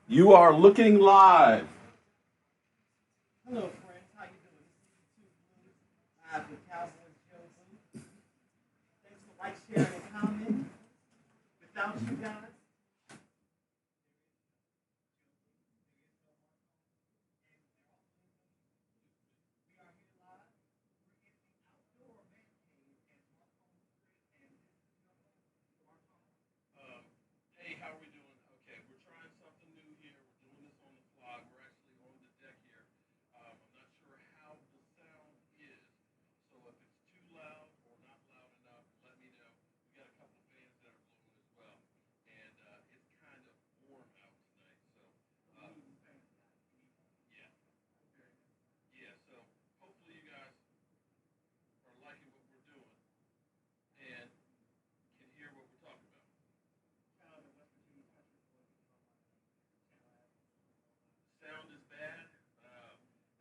You are looking live. Hello, friends. How you doing? This is YouTube live with Cowboys Jobu. Thanks for like, sharing, and commenting. Without you guys, we are here live. We're in the outdoor Mancave at Mancave, and this is Mancave. Hey, how are we doing? Okay, we're trying something new here. We're doing this on the fly. We're actually on the deck here. I'm not sure how the sound is, so if it's too loud or not loud enough, let me know. We got a couple of fans that are blowing as well, and it's kind of warm out tonight, so yeah, yeah. So hopefully you guys are liking what we're doing and can hear what we're talking about. Sound is bad.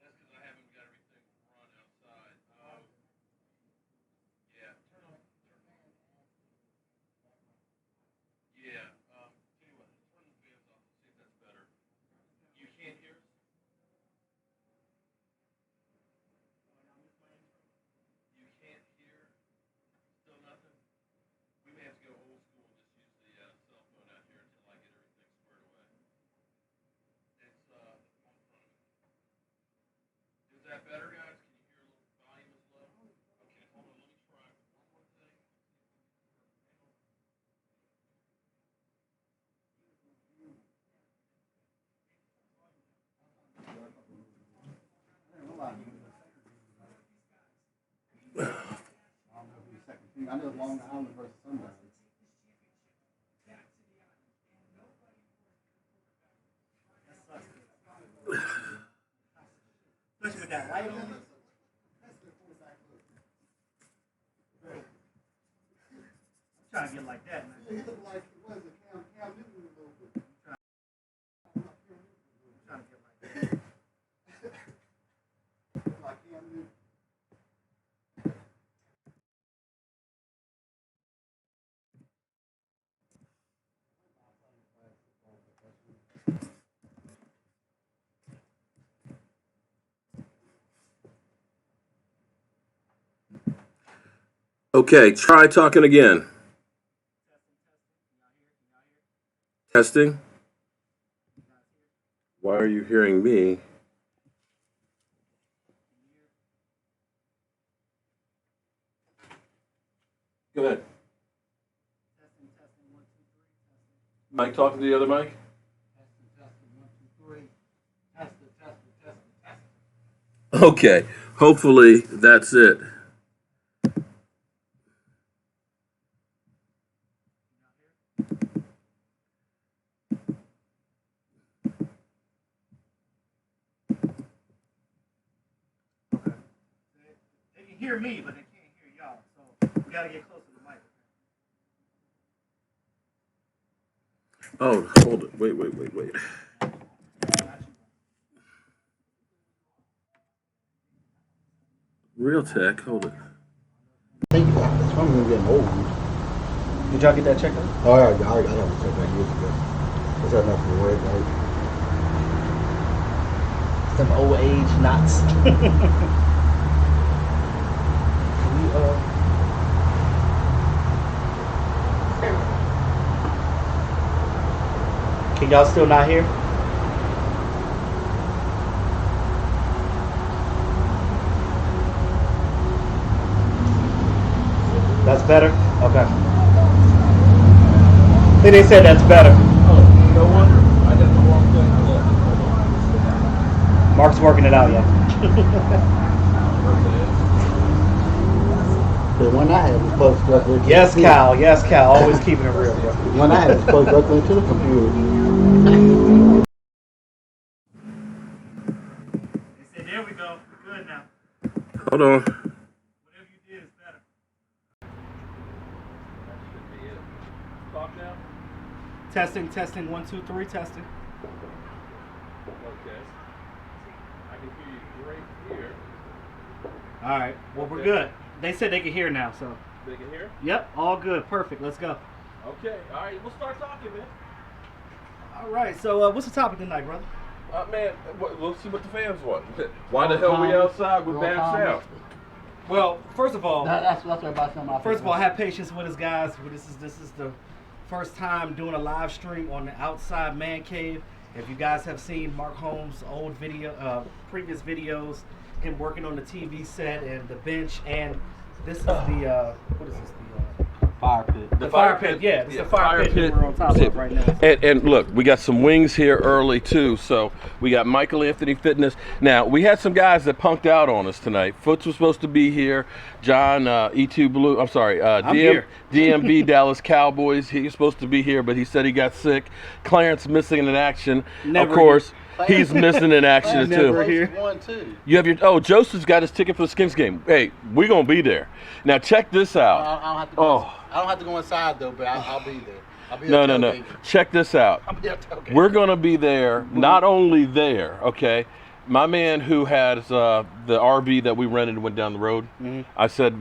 That's because I haven't got everything run outside. Yeah, yeah. Tell you what, turn the fans off and see if that's better. You can't hear us? You can't hear? Still nothing? We may have to go old school and just use the cell phone out here until I get everything squared away. It's on front of me. Is that better, guys? Can you hear a little volume is low? Okay, hold on. Let me try one more thing. I know Long Island versus Sunrise. Especially with that light on it. I'm trying to get like that, man. He looked like he was a Cam Newton a little bit. I'm trying to get like that. Like Cam Newton. Okay, try talking again. Testing. Why are you hearing me? Go ahead. Mike, talking to the other mic. Okay, hopefully that's it. They can hear me, but they can't hear y'all. So we gotta get closer to the mic. Oh, hold it. Wait. Real tech, hold it. Think about it. I'm getting old. Did y'all get that checked out? Oh, yeah, I got to check that years ago. Is that enough for work, right? Some old age knots. Can y'all still not hear? That's better? Okay. I think they said that's better. Oh, no wonder. I got the wrong thing. Mark's working it out, yeah. The one I had was plugged directly into Yes, the computer. Cal. Yes, Cal. Always keeping it real, bro. The one I had was plugged directly into the computer. They said, there we go. We're good now. Hold on. Whatever you did is better. That should be it. Talk now. Testing. 1, 2, 3. Testing. Okay. I can hear you great here. All right. Well, we're Okay. good. They said they can hear now, so. They can hear? Yep. All good. Perfect. Let's go. Okay. All right. We'll start talking, man. All right, so what's the topic tonight, brother? Man, we'll see what the fans want. Why the hell we outside with bad sound? Well, first of all, That's what everybody's talking about. first of all, have patience with us, guys. This is the first time doing a live stream on the outside man cave. If you guys have seen Mark Holmes' old previous videos, him working on the TV set and the bench, and this is the what is this? fire pit. The fire pit, yeah. It's the fire pit that we're on top of right now. And look, we got some wings here early too. So we got Michael Anthony Fitness. Now we had some guys that punked out on us tonight. Foots was supposed to be here. John E2 Blue. I'm sorry. DMB Dallas Cowboys. He was supposed to be here, but he said he got sick. Clarence missing in action. Never of course. here. He's missing in action Never too. here. One, two. You have your Joseph's got his ticket for the Skins game. Hey, we're gonna be there. Now check this out. I don't have to go. I don't have to go inside though, but I'll be there. I'll be No. tailgating. Check this out. I'll be at tailgating. We're gonna be there. Not only there, okay. My man who has the RV that we rented and went down the road, I said,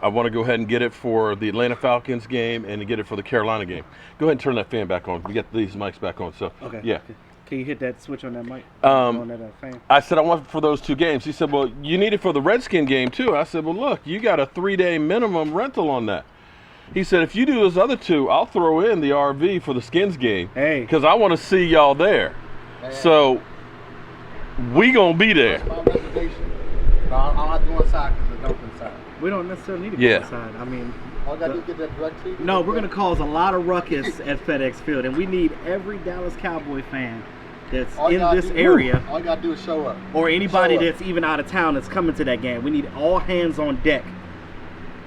I want to go ahead and get it for the Atlanta Falcons game and to get it for the Carolina game. Go ahead and turn that fan back on. We got these mics back on. So Okay. yeah. Okay. Can you hit that switch on that mic? On that fan? I said I want it for those two games. He said, well, you need it for the Redskin game too. I said, well, look, you got a 3-day minimum rental on that. He said, if you do those other two, I'll throw in the RV for the Skins game. Hey. Because I want to see y'all there. Man. So we gonna be there. That's my reservation. But I don't have to go inside because it's open inside. We don't necessarily need to go Yeah. inside. I mean, All I got to do is get that direct TV. no, we're going to cause a lot of ruckus at FedEx Field, and we need every Dallas Cowboy fan that's All you in gotta this do- area, All you got to do is show up. or anybody Show up. that's even out of town that's coming to that game. We need all hands on deck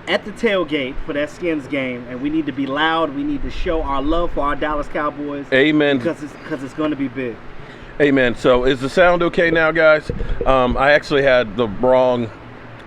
at the tailgate for that Skins game, and we need to be loud. We need to show our love for our Dallas Cowboys. Amen. Because it's going to be big. Amen. So is the sound okay now, guys? I actually had the wrong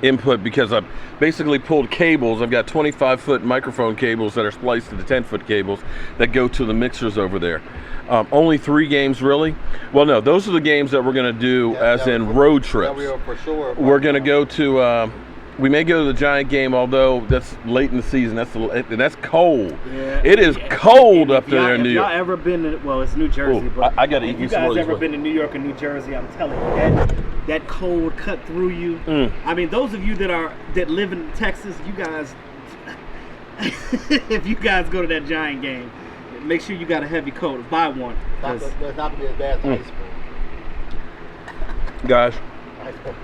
input because I basically pulled cables. I've got 25-foot microphone cables that are spliced to the 10-foot cables that go to the mixers over there. Only 3 games, really? Well, no, those are the games that we're going to do as in road trips. Yeah, we are for sure. We're going to go to, we may go to the Giant game, although that's late in the season. That's cold. Yeah. It is cold up If y'all- there in New If York. y'all ever been to, well, it's New Jersey, Ooh, but I gotta if eat you some more guys of these ever ones. been to New York or New Jersey, I'm telling you, that cold cut through you. I mean, those of you that live in Texas, you guys, if you guys go to that Giant game, make sure you got a heavy coat. Buy one. 'Cause It's not going to be as bad as ice bowl. Guys, Ice bowl.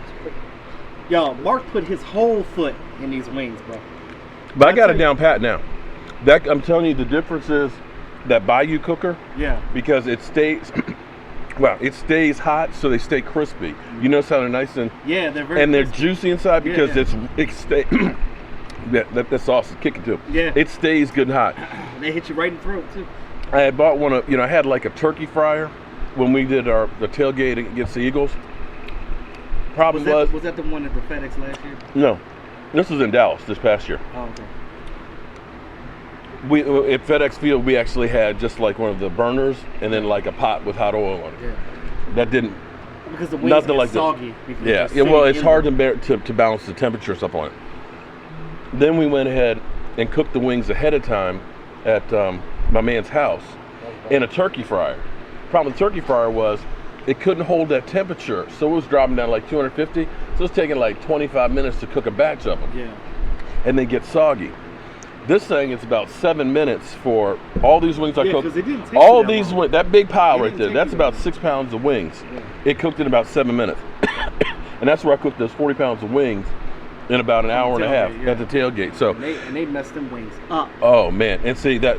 Yo, Mark put his whole foot in these wings, bro. but I got it down pat now. That I'm telling you, the difference is that Bayou cooker, Yeah. because it stays, it stays hot, so they stay crispy. You notice how they're nice and Yeah, they're very they're crispy. juicy inside because Yeah. it stay. that sauce is kicking too. Yeah. It stays good and hot. They hit you right in the throat too. I had bought one of, I had like a turkey fryer when we did the tailgate against the Eagles. Problem Was that the one at the FedEx last year? no, this was in Dallas this past year. Oh, okay. We at FedEx Field we actually had just like one of the burners and then like a pot with hot oil on it. Yeah. That didn't. Because the wings Nothing get like this. soggy. because Yeah. they're Well, sitting it's in hard them. to balance the temperature and stuff on it. Then we went ahead and cooked the wings ahead of time at my man's house in a turkey fryer. Problem with the turkey fryer was it couldn't hold that temperature, so it was dropping down like 250. So it's taking like 25 minutes to cook a batch of them, Yeah. and they get soggy. This thing is about 7 minutes for all these wings I Yeah, cooked. 'cause it didn't take All you that these long. wings, that big pile It right didn't there, take that's you about that 6 pounds of wings. Yeah. It cooked in about 7 minutes. And that's where I cooked those 40 pounds of wings in about an hour and a half tailgate, yeah. at the tailgate. So, And they messed them wings up. oh man, and see that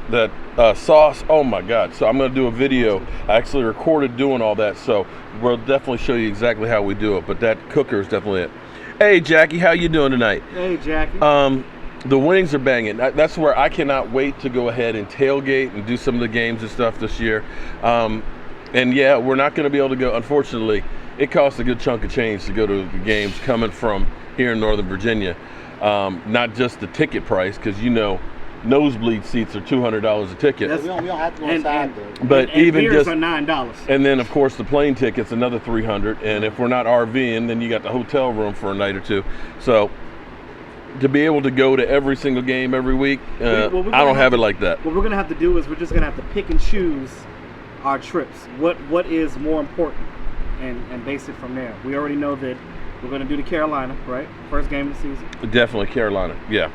sauce, oh my God. So I'm gonna do a video. I actually recorded doing all that, so we'll definitely show you exactly how we do it, but that cooker is definitely it. Hey Jackie, how you doing tonight? Hey, Jackie. The wings are banging. That's where I cannot wait to go ahead and tailgate and do some of the games and stuff this year. And yeah, we're not going to be able to go. Unfortunately, it costs a good chunk of change to go to the games coming from here in Northern Virginia. Not just the ticket price, because nosebleed seats are $200 a ticket. We don't have to go And- inside and- though. But and even beers just are $9. and then of course the plane ticket's another $300, and if we're not RVing, then you got the hotel room for a night or two. So to be able to go to every single game every week, Well, we're I gonna don't have it like that. What we're gonna have to do is we're just gonna have to pick and choose our trips? What is more important, and base it from there. We already know that we're going to do the Carolina, right? First game of the season. Definitely Carolina. Yeah.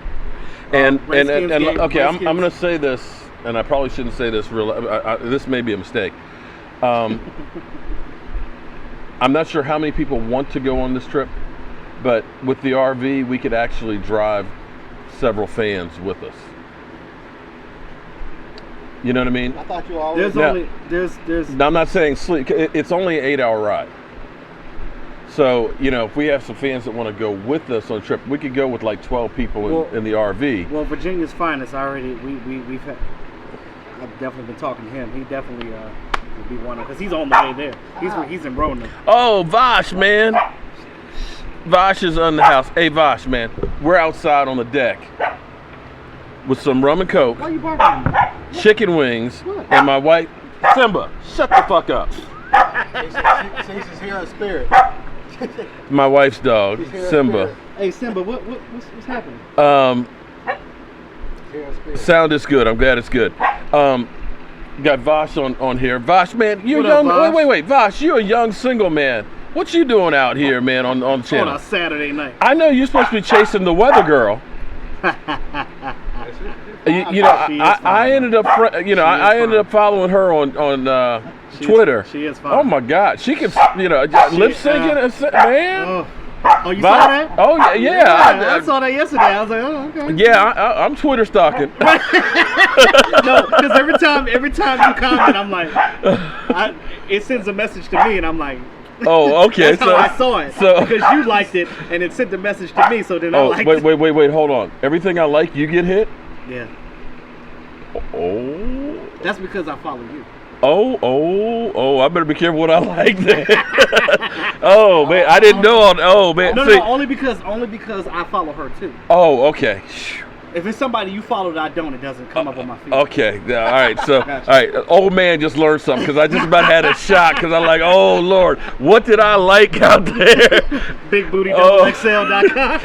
And okay, I'm going to say this, and I probably shouldn't say this. This may be a mistake. I'm not sure how many people want to go on this trip, but with the RV, we could actually drive several fans with us. You know what I mean? I thought you always. There's. Now, I'm not saying sleep. It's only an 8-hour ride. So, if we have some fans that want to go with us on a trip, we could go with like 12 people in the RV. Well, Virginia's finest. We've had. I've definitely been talking to him. He definitely would be one of, because he's on the way there. He's in Roanoke. Oh, Vosh, man. Vosh is on the house. Hey, Vosh, man. We're outside on the deck with some rum and coke, Why are you barking? chicken wings, and my wife, Simba. Shut the fuck up. She's here in spirit. My wife's dog, She's here in Simba. spirit. Hey Simba, what's happening? Here in spirit. Sound is good. I'm glad it's good. Got Vosh on here. Vosh, man, you're What up, young. Vosh? Wait. Vosh, you're a young single man. What you doing out here, man, on the On channel? a Saturday night. I know you're supposed to be chasing the weather girl. I ended up, I ended up following her on Twitter. She is fine. Oh my God, she can, lip syncing, man. Oh, you saw that? Oh yeah. I saw that yesterday. I was like, oh, okay. Yeah, I'm Twitter stalking. No, because every time you comment, I'm like, it sends a message to me, and I'm like, Oh, okay. that's how I saw it. Because you liked it, and it sent the message to me, so then I liked it. Wait, hold on. Everything I like, you get hit? Yeah. Oh. That's because I follow you. Oh, I better be careful what I like then. Oh, man, I didn't know. Man. No, only because I follow her, too. Oh, okay. If it's somebody you follow that I don't, it doesn't come up on my feed. Okay, all right. So, Gotcha. all right, old man just learned something because I just about had a shock because I'm like, oh Lord, what did I like out there? BigBootyXL.com.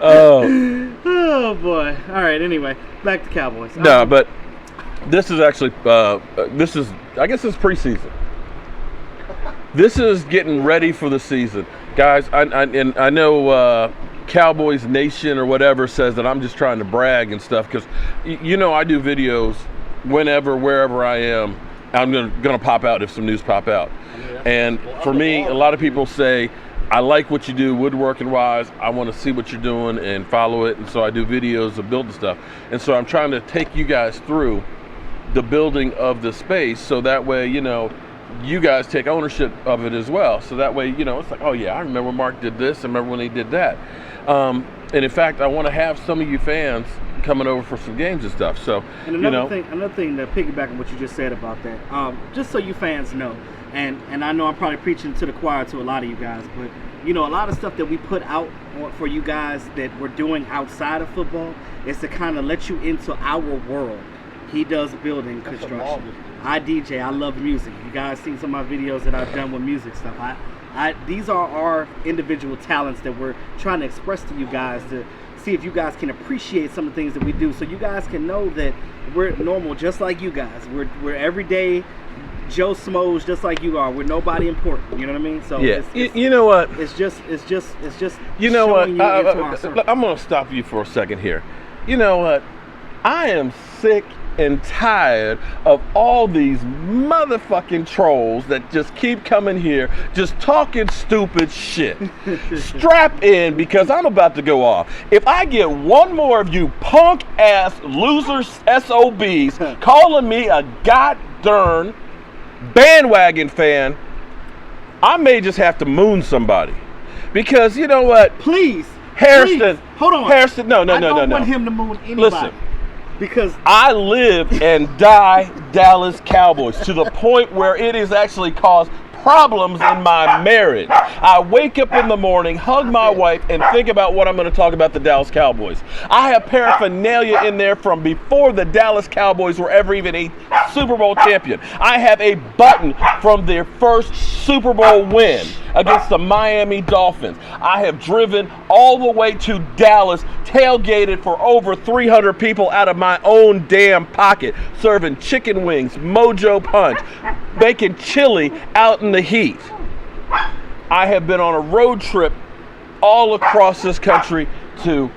Oh boy. All right. Anyway, back to Cowboys. No, but this is actually I guess it's preseason. This is getting ready for the season, guys. I know Cowboys Nation or whatever says that I'm just trying to brag and stuff because I do videos whenever, wherever I am. I'm gonna pop out if some news pop out. And for me, a lot of people say, I like what you do woodworking wise. I want to see what you're doing and follow it. And so I do videos of building stuff. And so I'm trying to take you guys through the building of the space so that way, you guys take ownership of it as well. So that way, it's like, oh yeah, I remember Mark did this. I remember when he did that. And in fact, I want to have some of you fans coming over for some games and stuff. So, and another thing to piggyback on what you just said about that, just so you fans know, and I know I'm probably preaching to the choir to a lot of you guys, but a lot of stuff that we put out for you guys that we're doing outside of football is to kind of let you into our world. He does building construction. I DJ. I love music. You guys seen some of my videos that I've done with music stuff. These are our individual talents that we're trying to express to you guys to see if you guys can appreciate some of the things that we do, so you guys can know that we're normal, just like you guys. We're everyday Joe Smoes, just like you are. We're nobody important. You know what I mean? So yeah, you know what? It's just. You know what? I'm I'm gonna stop you for a second here. You know what? I am sick and tired of all these motherfucking trolls that just keep coming here just talking stupid shit. Strap in because I'm about to go off. If I get one more of you punk ass losers SOBs calling me a goddamn bandwagon fan, I may just have to moon somebody. Because you know what? Please. Hairston. Please. Hold on. Hairston, no. I don't want him to moon anybody. Listen. Because I live and die Dallas Cowboys to the point where it has actually caused problems in my marriage. I wake up in the morning, hug my wife, and think about what I'm going to talk about the Dallas Cowboys. I have paraphernalia in there from before the Dallas Cowboys were ever even a Super Bowl champion. I have a button from their first Super Bowl win against the Miami Dolphins. I have driven all the way to Dallas, tailgated for over 300 people out of my own damn pocket, serving chicken wings, Mojo Punch, making chili out in the heat. I have been on a road trip all across this country to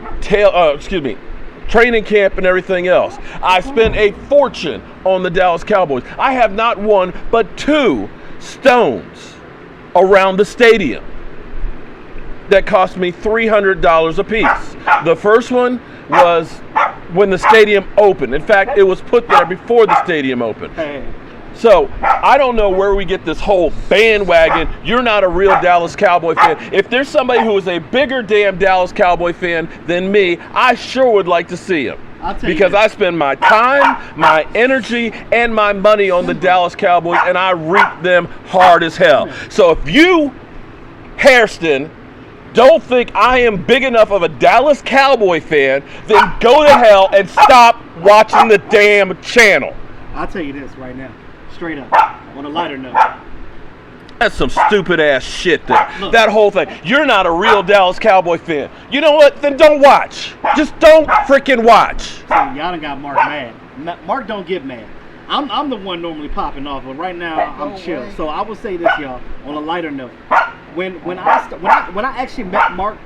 training camp and everything else. I spent a fortune on the Dallas Cowboys. I have not one but 2 stones around the stadium that cost me $300 a piece. The first one was when the stadium opened. In fact, it was put there before the stadium opened. So I don't know where we get this whole bandwagon. You're not a real Dallas Cowboy fan. If there's somebody who is a bigger damn Dallas Cowboy fan than me, I sure would like to see him. Because I spend my time, my energy, and my money on the Dallas Cowboys, and I reap them hard as hell. So if you, Hairston, don't think I am big enough of a Dallas Cowboy fan, then go to hell and stop watching the damn channel. I'll tell you this right now, straight up, on a lighter note. That's some stupid ass shit. That whole thing. You're not a real Dallas Cowboy fan. You know what? Then don't watch. Just don't freaking watch. See, y'all done got Mark mad. Mark don't get mad. I'm the one normally popping off, but right now I'm chill. So I will say this, y'all, on a lighter note. When I actually met Mark,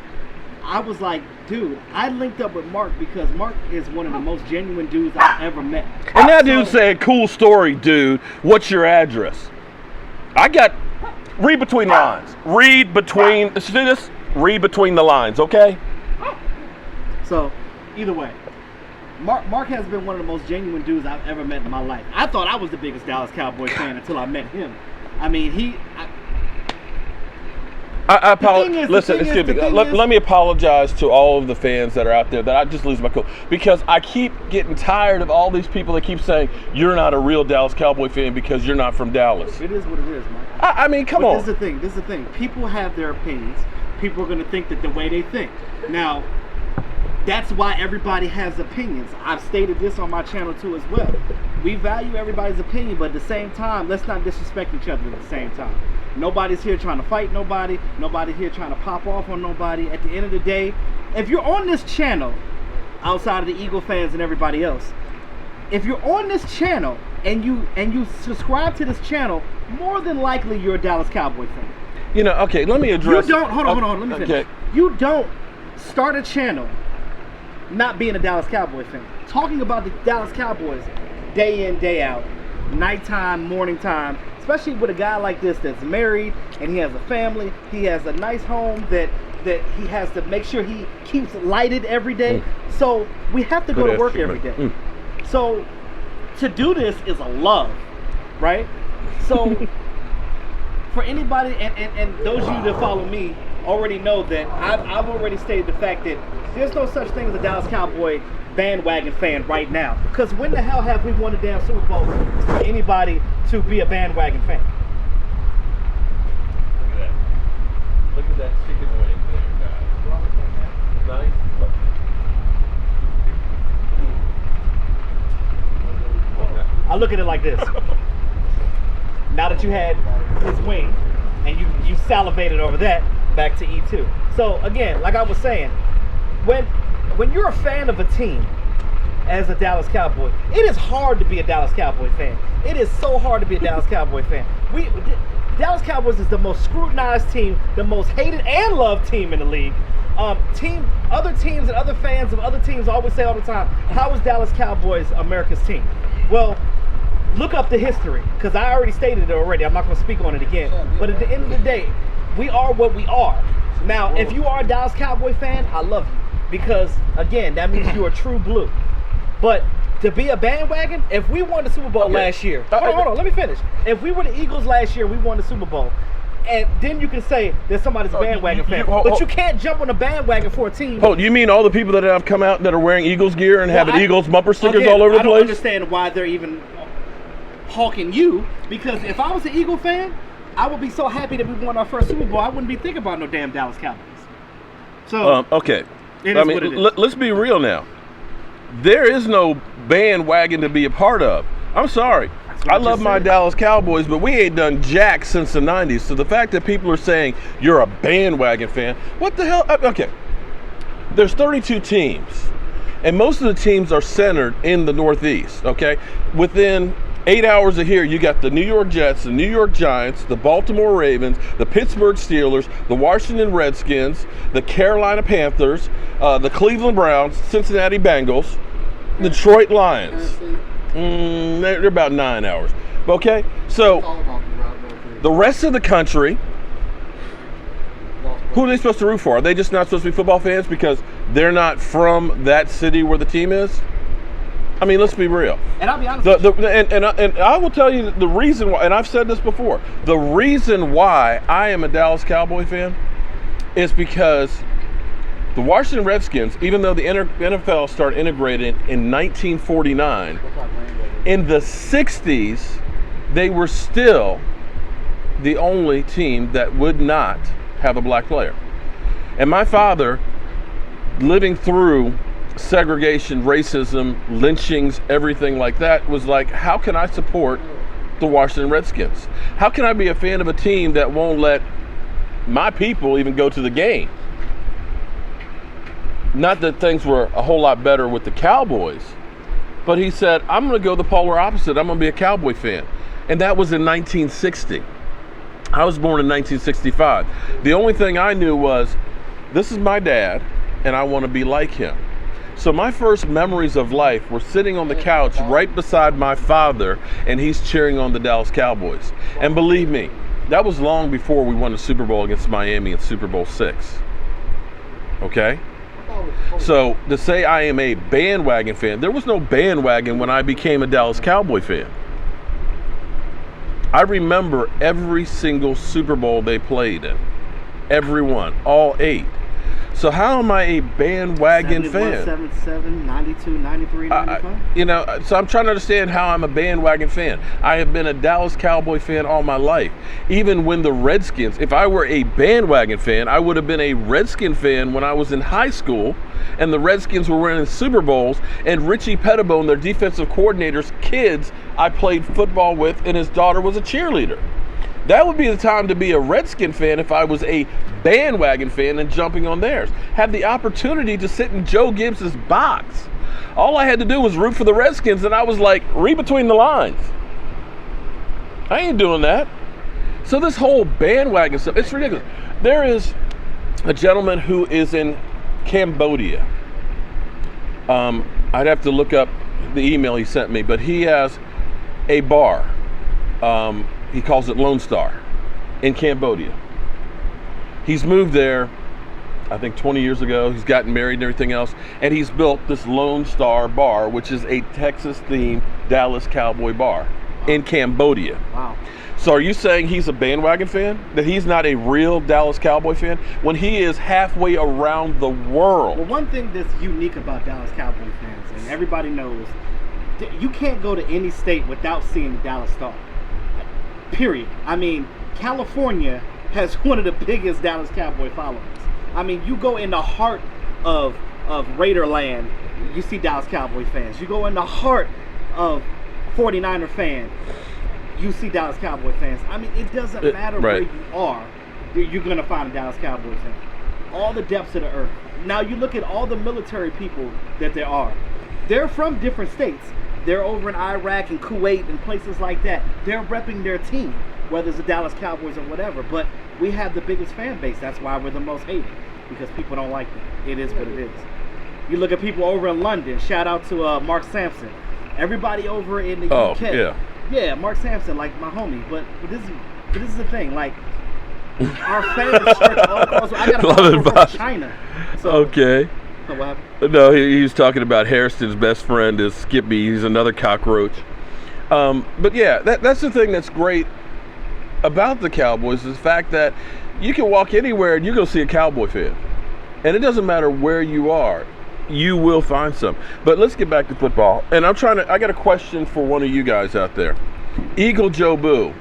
I was like, dude, I linked up with Mark because Mark is one of the most genuine dudes I've ever met. And that dude said, cool story, dude. What's your address? Read between the lines. Read between the lines, okay? So, either way, Mark has been one of the most genuine dudes I've ever met in my life. I thought I was the biggest Dallas Cowboys fan until I met him. I mean, I apologize. Listen, excuse me. Let me apologize to all of the fans that are out there that I just lose my cool, because I keep getting tired of all these people that keep saying you're not a real Dallas Cowboy fan because you're not from Dallas. It is what it is, Mike. I mean, come on. This is the thing. People have their opinions. People are going to think that the way they think. Now, that's why everybody has opinions. I've stated this on my channel too as well. We value everybody's opinion, but at the same time, let's not disrespect each other at the same time. Nobody's here trying to fight nobody. Nobody's here trying to pop off on nobody. At the end of the day, if you're on this channel, outside of the Eagle fans and everybody else, if you're on this channel and you subscribe to this channel, more than likely you're a Dallas Cowboy fan. You know, okay, let me address. You don't, hold on, let me finish. Okay. You don't start a channel not being a Dallas Cowboy fan. Talking about the Dallas Cowboys day in, day out, nighttime, morning time, especially with a guy like this that's married and he has a family, he has a nice home that he has to make sure he keeps lighted every day. So we have to go to work every day. So to do this is a love, right? So for anybody, and those of you that follow me already know that I've already stated the fact that there's no such thing as a Dallas Cowboy bandwagon fan right now. Because when the hell have we won a damn Super Bowl for anybody to be a bandwagon fan? Look at that. Look at that chicken wing there, guys. Nice. I look at it like this. Now that you had his wing and you salivated over that, back to E2. So again, like I was saying, when you're a fan of a team as a Dallas Cowboy, it is hard to be a Dallas Cowboy fan. It is so hard to be a Dallas Cowboy fan. Dallas Cowboys is the most scrutinized team, the most hated and loved team in the league. Other teams and other fans of other teams always say all the time, how is Dallas Cowboys America's team? Well, look up the history, because I already stated it already. I'm not going to speak on it again. But at the end of the day, we are what we are. Now, if you are a Dallas Cowboy fan, I love you. Because, again, that means you're a true blue. But to be a bandwagon, if we won the Super Bowl last year, hold on, let me finish. If we were the Eagles last year, we won the Super Bowl, and then you can say that somebody's a bandwagon fan. But you can't jump on a bandwagon for a team. Oh, you mean all the people that have come out that are wearing Eagles gear and having Eagles bumper stickers all over the place? I don't understand why they're even hawking you, because if I was an Eagle fan, I would be so happy that we won our first Super Bowl. I wouldn't be thinking about no damn Dallas Cowboys. So Okay. it I is mean, what it is. let's be real now. There is no bandwagon to be a part of. I'm sorry. what I I love just my said. Dallas Cowboys, but we ain't done jack since the 90s. So the fact that people are saying you're a bandwagon fan, what the hell? Okay. There's 32 teams, and most of the teams are centered in the Northeast, okay? Within 8 hours of here, you got the New York Jets, the New York Giants, the Baltimore Ravens, the Pittsburgh Steelers, the Washington Redskins, the Carolina Panthers, the Cleveland Browns, Cincinnati Bengals, Detroit Lions. They're about 9 hours. Okay, so the rest of the country, who are they supposed to root for? Are they just not supposed to be football fans because they're not from that city where the team is? I mean, let's be real. And I'll be honest with you. And I will tell you the reason why, and I've said this before, the reason why I am a Dallas Cowboy fan is because the Washington Redskins, even though the NFL started integrating in 1949, in the 60s, they were still the only team that would not have a black player. And my father, living through segregation, racism, lynchings, everything like that, was like, how can I support the Washington Redskins? How can I be a fan of a team that won't let my people even go to the game? Not that things were a whole lot better with the Cowboys, but he said, I'm going to go the polar opposite. I'm going to be a Cowboy fan. And that was in 1960. I was born in 1965. The only thing I knew was, this is my dad, and I want to be like him. So my first memories of life were sitting on the couch right beside my father, and he's cheering on the Dallas Cowboys. And believe me, that was long before we won the Super Bowl against Miami in Super Bowl VI. Okay? So to say I am a bandwagon fan, there was no bandwagon when I became a Dallas Cowboy fan. I remember every single Super Bowl they played in. Every one, all 8. So how am I a bandwagon 71, fan? 77, 92, 93, 95. So I'm trying to understand how I'm a bandwagon fan. I have been a Dallas Cowboy fan all my life. Even when the Redskins, if I were a bandwagon fan, I would have been a Redskin fan when I was in high school, and the Redskins were winning Super Bowls, and Richie Pettibone, their defensive coordinator's kids, I played football with, and his daughter was a cheerleader. That would be the time to be a Redskin fan if I was a bandwagon fan and jumping on theirs. Have the opportunity to sit in Joe Gibbs's box. All I had to do was root for the Redskins, and I was like, read between the lines. I ain't doing that. So this whole bandwagon stuff, it's ridiculous. There is a gentleman who is in Cambodia. I'd have to look up the email he sent me, but he has a bar. He calls it Lone Star in Cambodia. He's moved there, I think 20 years ago. He's gotten married and everything else. And he's built this Lone Star bar, which is a Texas-themed Dallas Cowboy bar in Cambodia. Wow. So are you saying he's a bandwagon fan? That he's not a real Dallas Cowboy fan? When he is halfway around the world. Well, one thing that's unique about Dallas Cowboy fans, and everybody knows, you can't go to any state without seeing the Dallas Star. Period. I mean, California has one of the biggest Dallas Cowboy followings. I mean, you go in the heart of Raiderland, you see Dallas Cowboy fans. You go in the heart of 49er fan, you see Dallas Cowboy fans. I mean, it doesn't matter where you are, you're going to find a Dallas Cowboy fan. All the depths of the earth. Now, you look at all the military people that there are. They're from different states. They're over in Iraq and Kuwait and places like that. They're repping their team, whether it's the Dallas Cowboys or whatever. But we have the biggest fan base. That's why we're the most hated, because people don't like them. It is what it is. You look at people over in London. Shout out to Mark Sampson. Everybody over in the UK. Yeah, Mark Sampson, like my homie. But this is the thing. Like, our fans stretch all across. I got a phone from China. So, okay. So what happened? No, he was talking about Hairston's best friend is Skippy. He's another cockroach. But yeah, that's the thing that's great about the Cowboys is the fact that you can walk anywhere and you go see a Cowboy fan. And it doesn't matter where you are, you will find some. But let's get back to football. And I got a question for one of you guys out there. Eagle Jobu.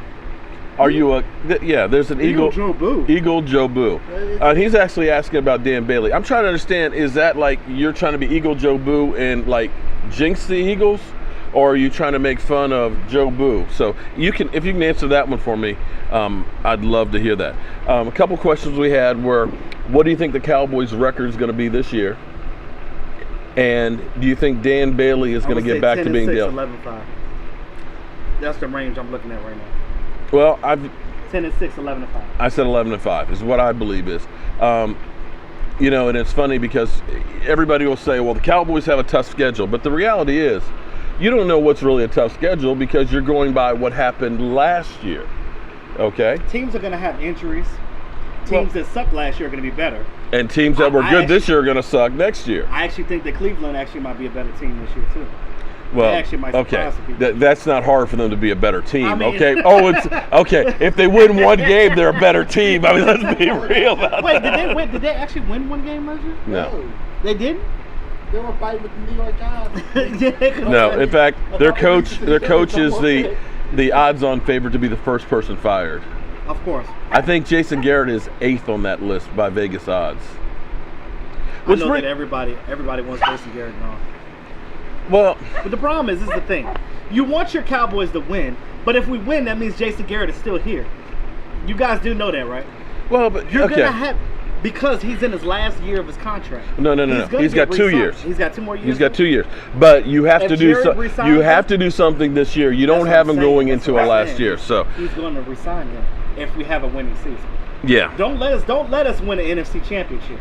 Are you a? Yeah, there's an Eagle. Jobu. Eagle Jobu. He's actually asking about Dan Bailey. I'm trying to understand. Is that like you're trying to be Eagle Jobu and like jinx the Eagles, or are you trying to make fun of Jobu? So you can, if you can answer that one for me, I'd love to hear that. A couple questions we had were, what do you think the Cowboys' record is going to be this year? And do you think Dan Bailey is going to get back to being the 11-5. That's the range I'm looking at right now. Well, 10-6, 11-5. I said 11-5 is what I believe is. You know, and it's funny because everybody will say, well, the Cowboys have a tough schedule. But the reality is, you don't know what's really a tough schedule because you're going by what happened last year. Okay? Teams are going to have injuries. Teams that sucked last year are going to be better. And teams that were good this year are going to suck next year. I actually think that Cleveland actually might be a better team this year, too. Well, they actually might surprise some people. That's not hard for them to be a better team, I mean, okay? Oh, it's okay. If they win one game, they're a better team. I mean, let's be real about Wait, that. did they actually win one game last year? No. They didn't? They were fighting with the New York Giants. Yeah. No, in fact, their coach is the odds-on favorite to be the first person fired. Of course. I think Jason Garrett is 8th on that list by Vegas odds. I know that everybody wants Jason Garrett gone. Well, but the problem is, this is the thing. You want your Cowboys to win, but if we win, that means Jason Garrett is still here. You guys do know that, right? well, but You're okay. gonna have, because he's in his last year of his contract. No. He's got 2 years. He's got 2 more years. He's got 2 years, but you have If to do Jared resigns you have him, to do something this year. You don't That's have what him I'm saying. going That's into what a I'm last saying. year. So he's going to resign him if we have a winning season. yeah, Don't let us win an NFC championship.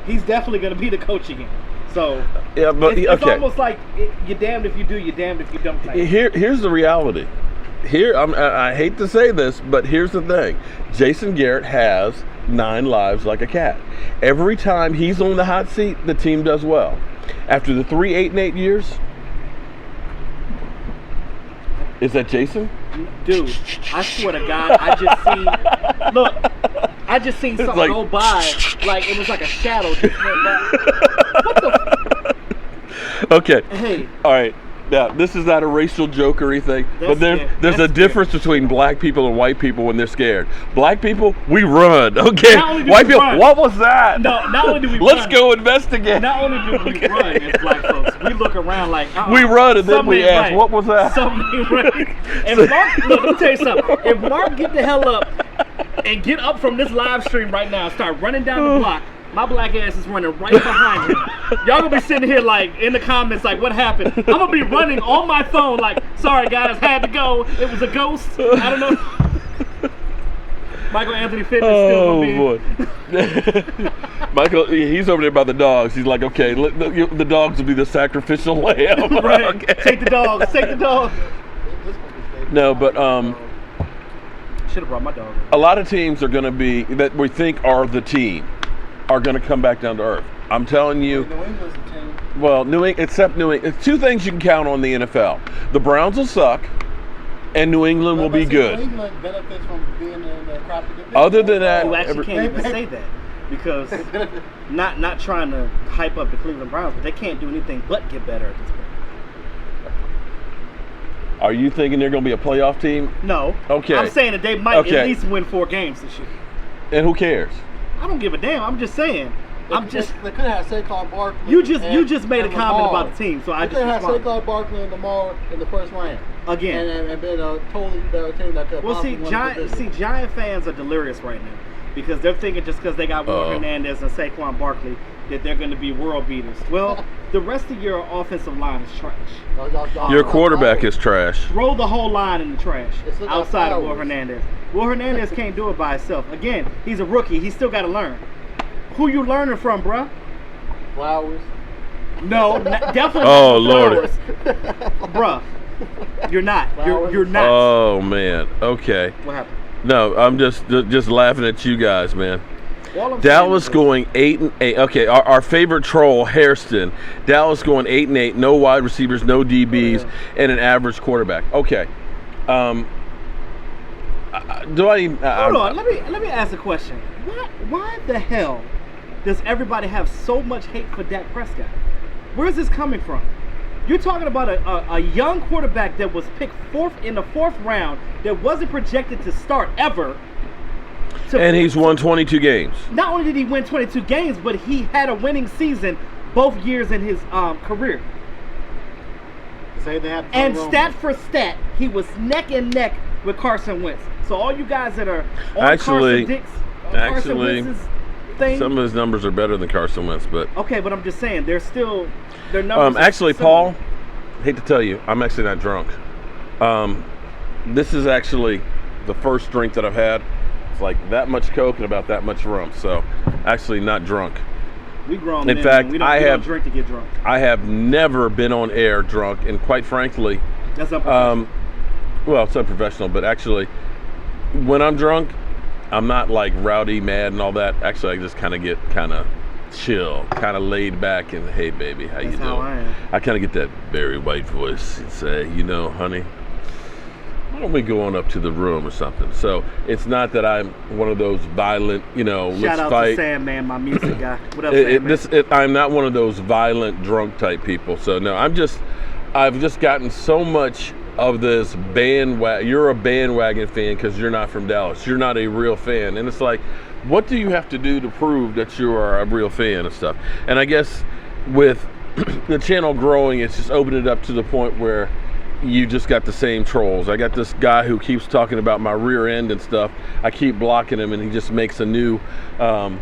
He's definitely going to be the coach again. So yeah, but it's okay. almost like you're damned if you do, you're damned if you don't. Here's the reality. I hate to say this, but here's the thing. Jason Garrett has 9 lives like a cat. Every time he's on the hot seat, the team does well. After the 3 8-8 years, is that Jason? Dude, I swear to God, I just seen something like, go by, like it was like a shadow just went by. What the? Okay. Hey. All right. Now, this is not a racial joke or anything, but there's a difference between black people and white people when they're scared. Black people, we run. Okay. White people, run. what was that? No, not only do we Let's run, go investigate. Not only do we run as black folks, we look around like we run and then we ask, right. what was that? Something ain't right. And Mark, look, let me tell you something. If Mark get the hell up and get up from this live stream right now and start running down the block, my black ass is running right behind him. Y'all gonna be sitting here like in the comments like, what happened? I'm gonna be running on my phone like, sorry guys, had to go. It was a ghost. I don't know. Michael Anthony Fitness still gonna be. Boy. Michael, he's over there by the dogs. He's like, okay, the dogs will be the sacrificial lamb. Right. Okay. Take the dogs. Take the dog. No, but Should have brought my dog. a lot of teams are going to be that we think are the team are going to come back down to earth. I'm telling you. New England's a team. Well, except New England. It's 2 things you can count on the NFL. The Browns will suck, and New England will be good. New England benefits from being in the crop of division. Other than that, You actually can't even say that because not trying to hype up the Cleveland Browns, but they can't do anything but get better at this point. are you thinking they're going to be a playoff team? No. Okay. I'm saying that they might Okay. at least win 4 games this year. And who cares? I don't give a damn. I'm just saying. They could have Saquon Barkley. You just made a and comment Lamar. about the team, so I They just could have responded. Saquon Barkley and Lamar in the first round. Again. And been a totally better team that could. Well, see, possibly win the division. Giant fans are delirious right now because they're thinking just because they got Will Hernandez and Saquon Barkley that they're going to be world beaters. Well, the rest of your offensive line is trash. Your quarterback is trash. Throw the whole line in the trash It's like outside of Will flowers. Hernandez. Will Hernandez can't do it by himself. Again, he's a rookie. He's still got to learn. Who you learning from, bruh? Flowers. No, definitely. Oh, not Lordy. Bruh, you're not. You're not. Oh man. Okay. What happened? No, I'm just laughing at you guys, man. All I'm Dallas saying is going 8-8. Okay, our favorite troll, Hairston. Dallas going 8-8. No wide receivers, no DBs, and an average quarterback. Okay. Do I? Hold on. Let me ask a question. Why the hell does everybody have so much hate for Dak Prescott? Where's this coming from? You're talking about a young quarterback that was picked in the fourth round that wasn't projected to start ever. And he's won 22 games. Not only did he win 22 games, but he had a winning season both years in his career. Say they have And stat for stat, he was neck and neck with Carson Wentz. So all you guys that are on Carson Wentz's thing, some of his numbers are better than Carson Wentz, but okay, but I'm just saying their numbers. Actually, Paul, hate to tell you, I'm actually not drunk. This is actually the first drink that I've had. It's like that much Coke and about that much rum. So, actually, not drunk. We grown In men, fact, we don't drink to get drunk. I have never been on air drunk, and quite frankly, that's unprofessional. Well, it's unprofessional, but actually, when I'm drunk, I'm not like rowdy, mad, and all that. Actually, I just kind of get chill, kind of laid back, and hey, baby, how you doing? How I am. I kind of get that very white voice and say, you know, honey, why don't we go on up to the room or something? So it's not that I'm one of those violent, let's Shout out fight. to Sam, man, my music guy. What up, Sam? Man? I'm not one of those violent, drunk type people. So no, I've just gotten so much of this bandwagon. You're a bandwagon fan because you're not from Dallas. You're not a real fan, and it's like, what do you have to do to prove that you are a real fan and stuff? And I guess with the channel growing, it's just opened it up to the point where you just got the same trolls. I got this guy who keeps talking about my rear end and stuff. I keep blocking him, and he just makes a new channel.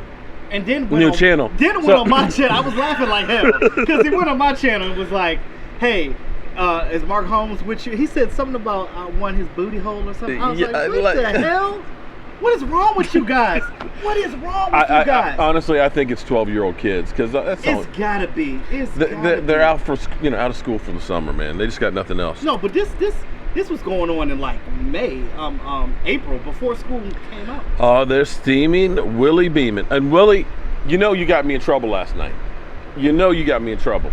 Then went on my channel. I was laughing like hell because he went on my channel and was like, "Hey, is Mark Holmes with you?" He said something about I won his booty hole or something. I was what the hell? What is wrong with you guys? What is wrong with you guys? Honestly, I think it's 12-year-old kids because it's gotta be. They're out for out of school for the summer, man. They just got nothing else. No, but this was going on in like May, April before school came out. Oh, they're steaming, Willie beaming, and Willie, you got me in trouble last night. You got me in trouble.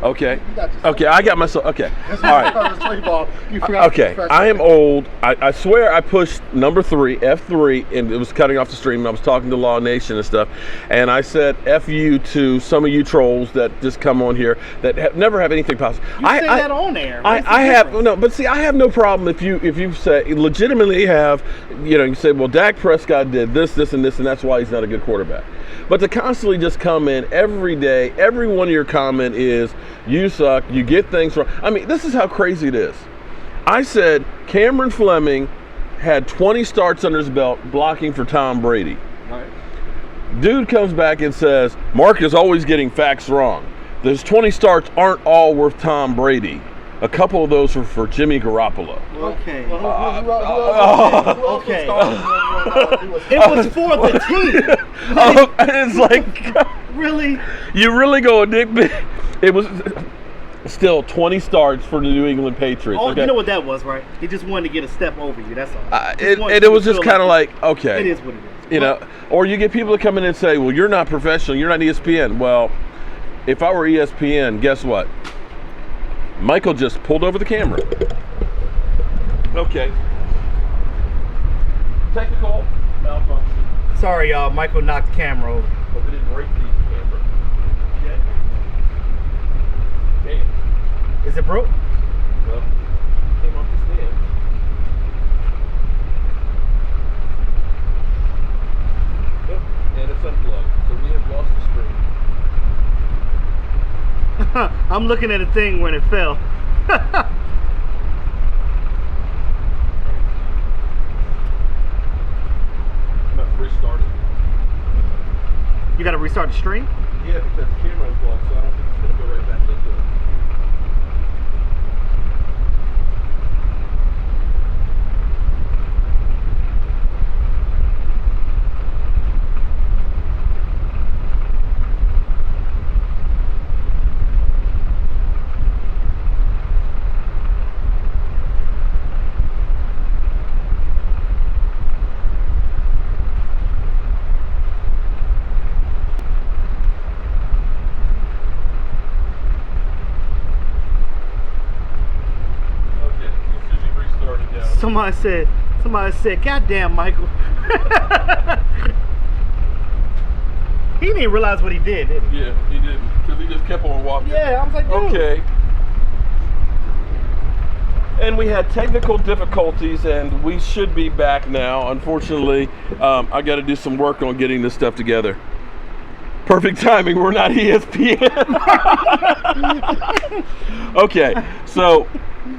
Okay. Okay, I got myself. Okay. All right. Okay, I am old. I swear I pushed number 3, F3, and it was cutting off the stream. And I was talking to Law Nation and stuff, and I said F you to some of you trolls that just come on here that never have anything positive. You say that on air. I have no, but see, I have no problem if you say legitimately have, you say, well, Dak Prescott did this, and this, and that's why he's not a good quarterback. But to constantly just come in every day, every one of your comment is, you suck, you get things wrong. I mean, this is how crazy it is. I said Cameron Fleming had 20 starts under his belt blocking for Tom Brady. Right. Dude comes back and says, Mark is always getting facts wrong. Those 20 starts aren't all worth Tom Brady. A couple of those were for Jimmy Garoppolo. Okay. Okay. It was for the team. It's like, really? You really go, Nick? It was still 20 starts for the New England Patriots. Oh, okay? You know what that was, right? He just wanted to get a step over you. That's all. It was just kind of like, okay. It is what it is. Or you get people to come in and say, well, you're not professional. You're not ESPN. Well, if I were ESPN, guess what? Michael just pulled over the camera. Okay. Technical malfunction. Sorry, y'all. Michael knocked the camera over. Hope it didn't break the camera. Damn. Is it broke? Well, it came off the stand. Yep. And it's unplugged. So we have lost the screen. I'm looking at a thing when it fell. I'm about to restart it. You got to restart the stream? Yeah, because the camera unplugged, so I don't think it's going to go right back into it. Somebody said, goddamn, Michael. He didn't even realize what he did he? Yeah, he didn't, because he just kept on walking. Yeah, I was like, dude. Okay. And we had technical difficulties, and we should be back now. Unfortunately, I got to do some work on getting this stuff together. Perfect timing. We're not ESPN. Okay, so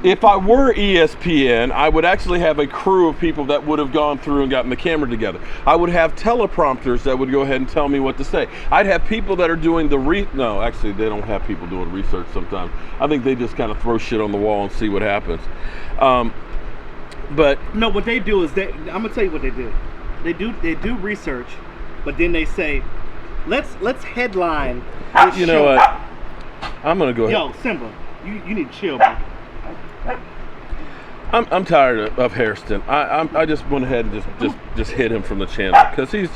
if I were ESPN, I would actually have a crew of people that would have gone through and gotten the camera together. I would have teleprompters that would go ahead and tell me what to say. I'd have people that are doing no, actually, they don't have people doing research sometimes. I think they just kind of throw shit on the wall and see what happens. But no, what they do is I'm gonna tell you what they do. They do research, but then they say, let's headline this you show. know what? I'm gonna go ahead. Yo, Simba, you need to chill, bro. I'm tired of Hairston. I just went ahead and just hit him from the channel because he's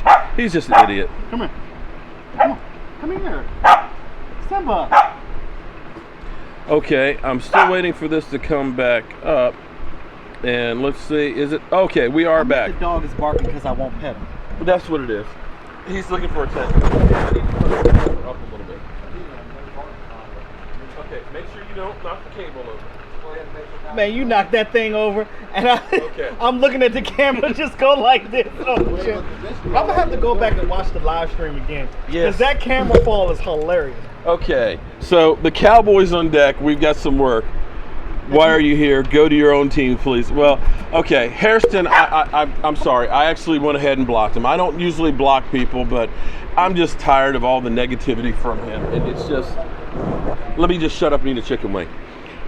just an idiot. Come here. Come here. Simba. Okay, I'm still waiting for this to come back up. And let's see, is it okay? We are back. The dog is barking because I won't pet him. That's what it is. He's looking for attention. I need to put the camera up a little bit. Okay, make sure you don't knock the cable over. Man, you knocked that thing over, and Okay. I'm looking at the camera just go like this. Oh, shit. I'm gonna have to go back and watch the live stream again. Yes. Because that camera fall is hilarious. Okay, so the Cowboys on deck. We've got some work. Why are you here? Go to your own team, please. Well, okay, Hairston, I'm sorry. I actually went ahead and blocked him. I don't usually block people, but I'm just tired of all the negativity from him. And it's just, let me just shut up and eat a chicken wing.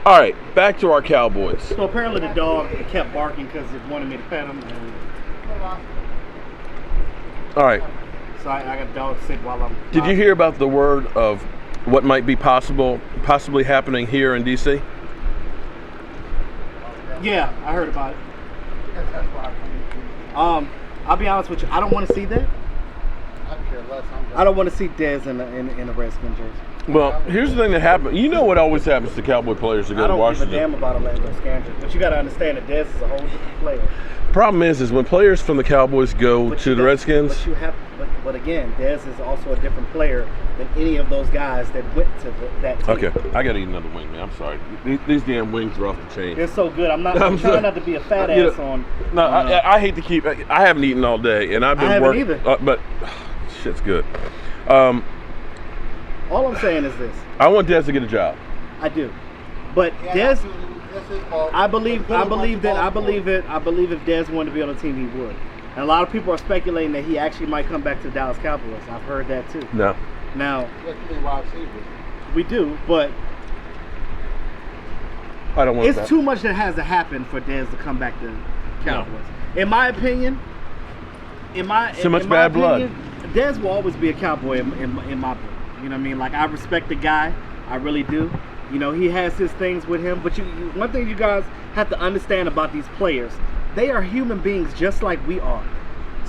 All right, back to our Cowboys. So apparently the dog kept barking because it wanted me to pet him. And All right, so I got the dog sick while I'm... did you hear about the word of what might be possibly happening here in D.C.? Yeah, I heard about it. I'll be honest with you. I don't want to see that. I care less. I don't want to see Dez in a Redskin jersey. Well, here's the thing that happened. You know what always happens to Cowboy players that I go to don't Washington? give a damn about Orlando Scandrick. But you got to understand that Dez is a whole different player. Problem is when players from the Cowboys go to the Redskins. But again, Dez is also a different player than any of those guys that went to that team. Okay, I gotta eat another wing, man. I'm sorry. These damn wings are off the chain. It's so good. I'm trying not to be a fat ass on. No, I hate to keep. I haven't eaten all day, and I've been working. I haven't either. But shit's good. All I'm saying is this. I want Dez to get a job. I do, but Dez. I believe if Dez wanted to be on the team, he would. And a lot of people are speculating that he actually might come back to the Dallas Cowboys. I've heard that too. No. Now, we do, but I don't want it's that. too much that has to happen for Dez to come back to Cowboys. No. In my opinion, too much bad blood. Dez will always be a Cowboy in my book. You know what I mean? Like, I respect the guy. I really do. You know, he has his things with him. But one thing you guys have to understand about these players, they are human beings just like we are.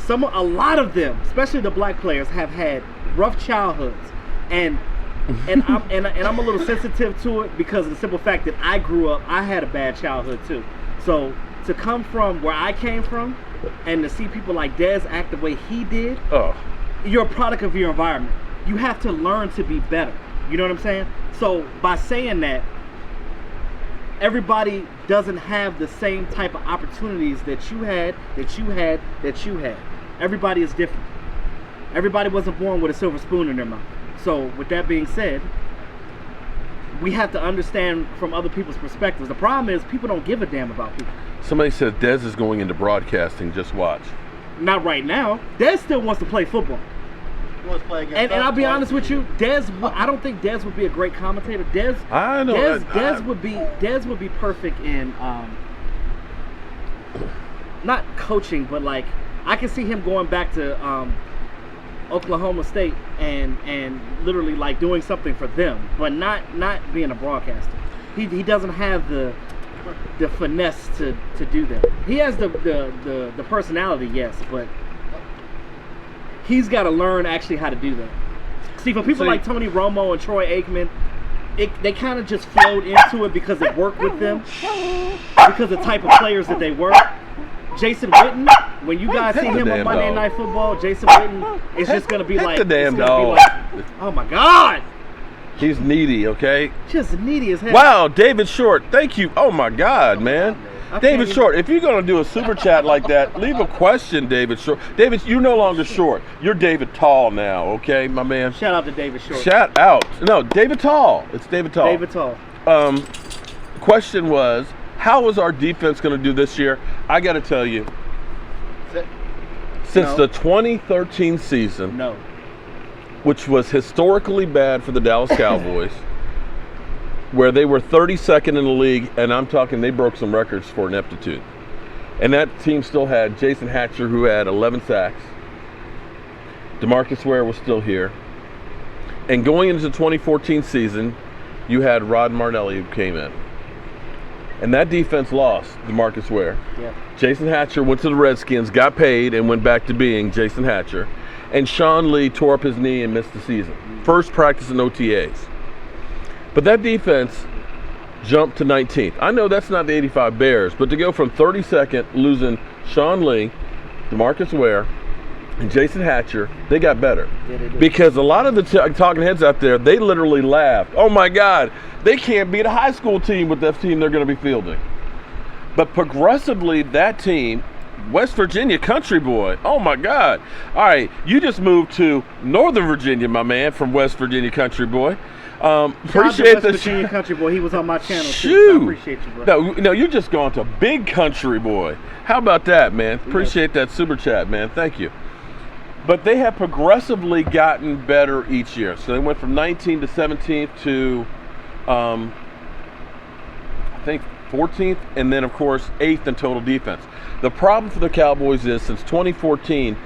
A lot of them, especially the black players, have had rough childhoods. And I'm a little sensitive to it because of the simple fact that I grew up, I had a bad childhood too. So to come from where I came from and to see people like Dez act the way he did, you're a product of your environment. You have to learn to be better. You know what I'm saying? So by saying that, everybody doesn't have the same type of opportunities that you had. Everybody is different. Everybody wasn't born with a silver spoon in their mouth. So with that being said, we have to understand from other people's perspectives. The problem is people don't give a damn about people. Somebody said Dez is going into broadcasting. Just watch. Not right now. Dez still wants to play football. And I'll be honest with you, Dez. I don't think Dez would be a great commentator. Dez would be perfect in not coaching, but like I can see him going back to Oklahoma State and literally like doing something for them, but not being a broadcaster. He doesn't have the finesse to do that. He has the personality, yes, but he's got to learn actually how to do that. See, for people like Tony Romo and Troy Aikman, they kind of just flowed into it because it worked with them, because of the type of players that they were. Jason Witten, when you guys see him on Monday Night Football, Jason Witten is just going to be like, the damn dog. oh my God. He's needy, okay? Just needy as hell. Wow, David Short, thank you. Oh my God, man. I David can't Short, if you're gonna do a super chat like that, leave a question, David Short. David, you're no longer Short. You're David Tall now, okay, my man? Shout out to David Short. Shout out. No, David Tall. It's David Tall. David Tall. Question was, how is our defense gonna do this year? I gotta tell you, since No. the 2013 season, No. which was historically bad for the Dallas Cowboys, where they were 32nd in the league, and I'm talking they broke some records for ineptitude. And that team still had Jason Hatcher, who had 11 sacks. DeMarcus Ware was still here. And going into the 2014 season, you had Rod Martinelli who came in. And that defense lost DeMarcus Ware. Yeah. Jason Hatcher went to the Redskins, got paid, and went back to being Jason Hatcher. And Sean Lee tore up his knee and missed the season. First practice in OTAs. But that defense jumped to 19th. I know that's not the 85 Bears, but to go from 32nd, losing Sean Lee, DeMarcus Ware, and Jason Hatcher, they got better. Yeah, they did. Because a lot of the talking heads out there, they literally laughed. Oh my God, they can't beat a high school team with that team they're going to be fielding. But progressively, that team, West Virginia country boy, oh my God. All right, you just moved to Northern Virginia, my man, from West Virginia country boy. Appreciate the West Virginia country boy. He was on my channel too. So Shoot. I appreciate you, bro. No, you just gone to big country boy. How about that, man? Appreciate that super chat, man. Thank you. But they have progressively gotten better each year. So they went from 19th to 17th to, I think, 14th, and then, of course, 8th in total defense. The problem for the Cowboys is since 2014,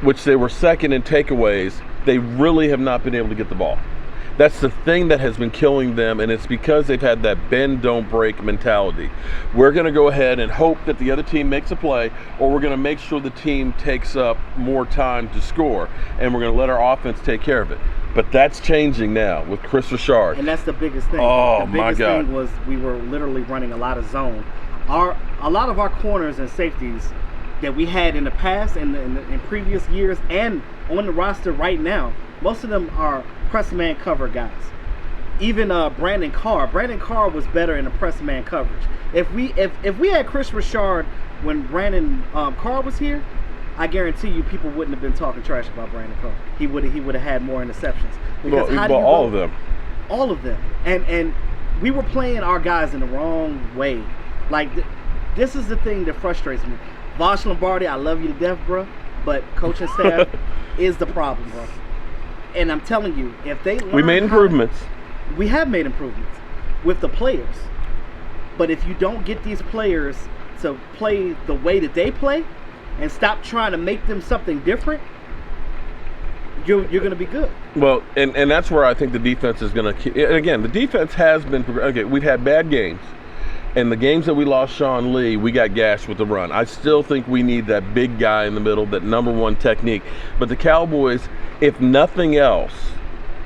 which they were second in takeaways, they really have not been able to get the ball. That's the thing that has been killing them, and it's because they've had that bend, don't break mentality. We're going to go ahead and hope that the other team makes a play, or we're going to make sure the team takes up more time to score, and we're going to let our offense take care of it. But that's changing now with Chris Richard. And that's the biggest thing. Oh, the my biggest God. thing was we were literally running a lot of zone. A lot of our corners and safeties that we had in the past and in previous years and on the roster right now, most of them are press man cover guys. Even Brandon Carr. Brandon Carr was better in the press man coverage. If we had Chris Richard when Brandon Carr was here, I guarantee you people wouldn't have been talking trash about Brandon Carr. He would have had more interceptions. Because how do you all of them. All of them. And we were playing our guys in the wrong way. Like this is the thing that frustrates me. Vosh Lombardi, I love you to death, bro, but coaching staff is the problem, bro. And I'm telling you, if they We made improvements. We have made improvements with the players. But if you don't get these players to play the way that they play and stop trying to make them something different, you're going to be good. Well, and that's where I think the defense is going to keep. Again, the defense has been. Okay, we've had bad games. And the games that we lost Sean Lee, we got gashed with the run. I still think we need that big guy in the middle, that number one technique. But the Cowboys, if nothing else,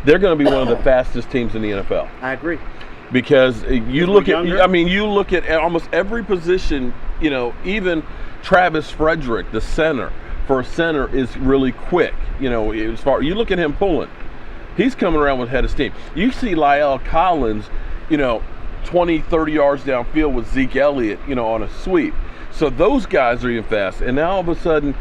they're going to be one of the fastest teams in the NFL. I agree. Because you look at, younger. I mean, you look at almost every position, you know, even Travis Frederick, the center, for a center is really quick. You know, as far you look at him pulling, he's coming around with head of steam. You see La'el Collins, you know, 20, 30 yards downfield with Zeke Elliott, you know, on a sweep. So those guys are even fast. And now all of a sudden,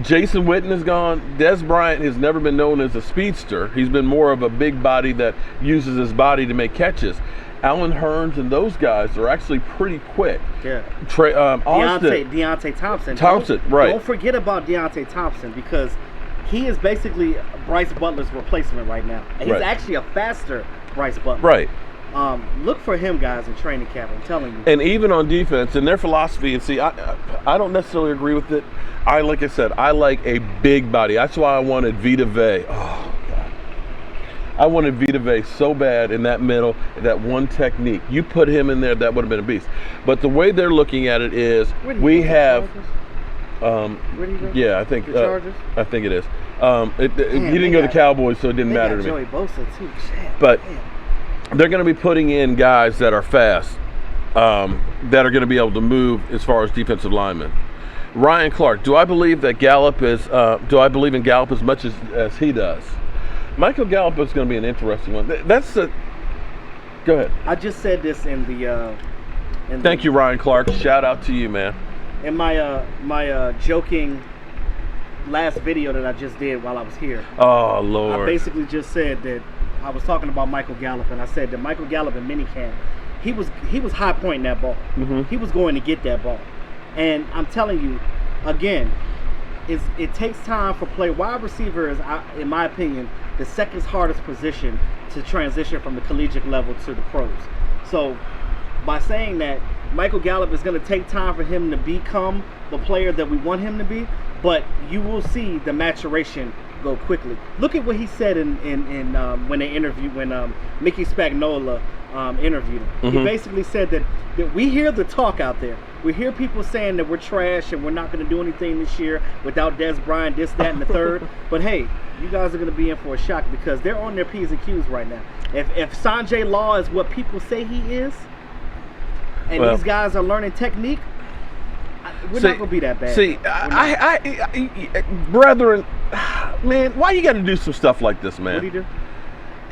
Jason Witten is gone. Des Bryant has never been known as a speedster. He's been more of a big body that uses his body to make catches. Alan Hearns and those guys are actually pretty quick. Yeah. Austin. Deontay Thompson. Thompson, right. Don't forget about Deontay Thompson because he is basically Bryce Butler's replacement right now. And he's actually a faster Bryce Butler. Right. Look for him, guys, in training camp. I'm telling you. And even on defense, and their philosophy, and see, I don't necessarily agree with it. Like I said, I like a big body. That's why I wanted Vita Vea. Oh, God. I wanted Vita Vea so bad in that middle, that one technique. You put him in there, that would have been a beast. But the way they're looking at it is, we have. Yeah, I think. I think it is. He didn't go to the Cowboys, so it didn't matter to me. Joey Bosa too. Shit, but. Man. They're going to be putting in guys that are fast, that are going to be able to move as far as defensive linemen. Ryan Clark, do I believe that Gallup is? Do I believe in Gallup as much as he does? Michael Gallup is going to be an interesting one. That's the. Go ahead. I just said this in the. Thank you, Ryan Clark. Shout out to you, man. In my joking last video that I just did while I was here. Oh Lord. I basically just said that I was talking about Michael Gallup, and I said that Michael Gallup in minicamp, he was high pointing that ball. Mm-hmm. He was going to get that ball, and I'm telling you, again, it takes time for play. Wide receiver is, in my opinion, the second hardest position to transition from the collegiate level to the pros. So by saying that, Michael Gallup is going to take time for him to become the player that we want him to be, but you will see the maturation go quickly. Look at what he said in when they interviewed, when Mickey Spagnola interviewed him. Mm-hmm. He basically said that we hear the talk out there. We hear people saying that we're trash and we're not going to do anything this year without Des Bryant, this, that, and the third. But hey, you guys are going to be in for a shock because they're on their P's and Q's right now. If Sanjay Law is what people say he is, and these guys are learning technique, we're not going to be that bad. See, brethren, man, why you got to do some stuff like this, man? What do you do?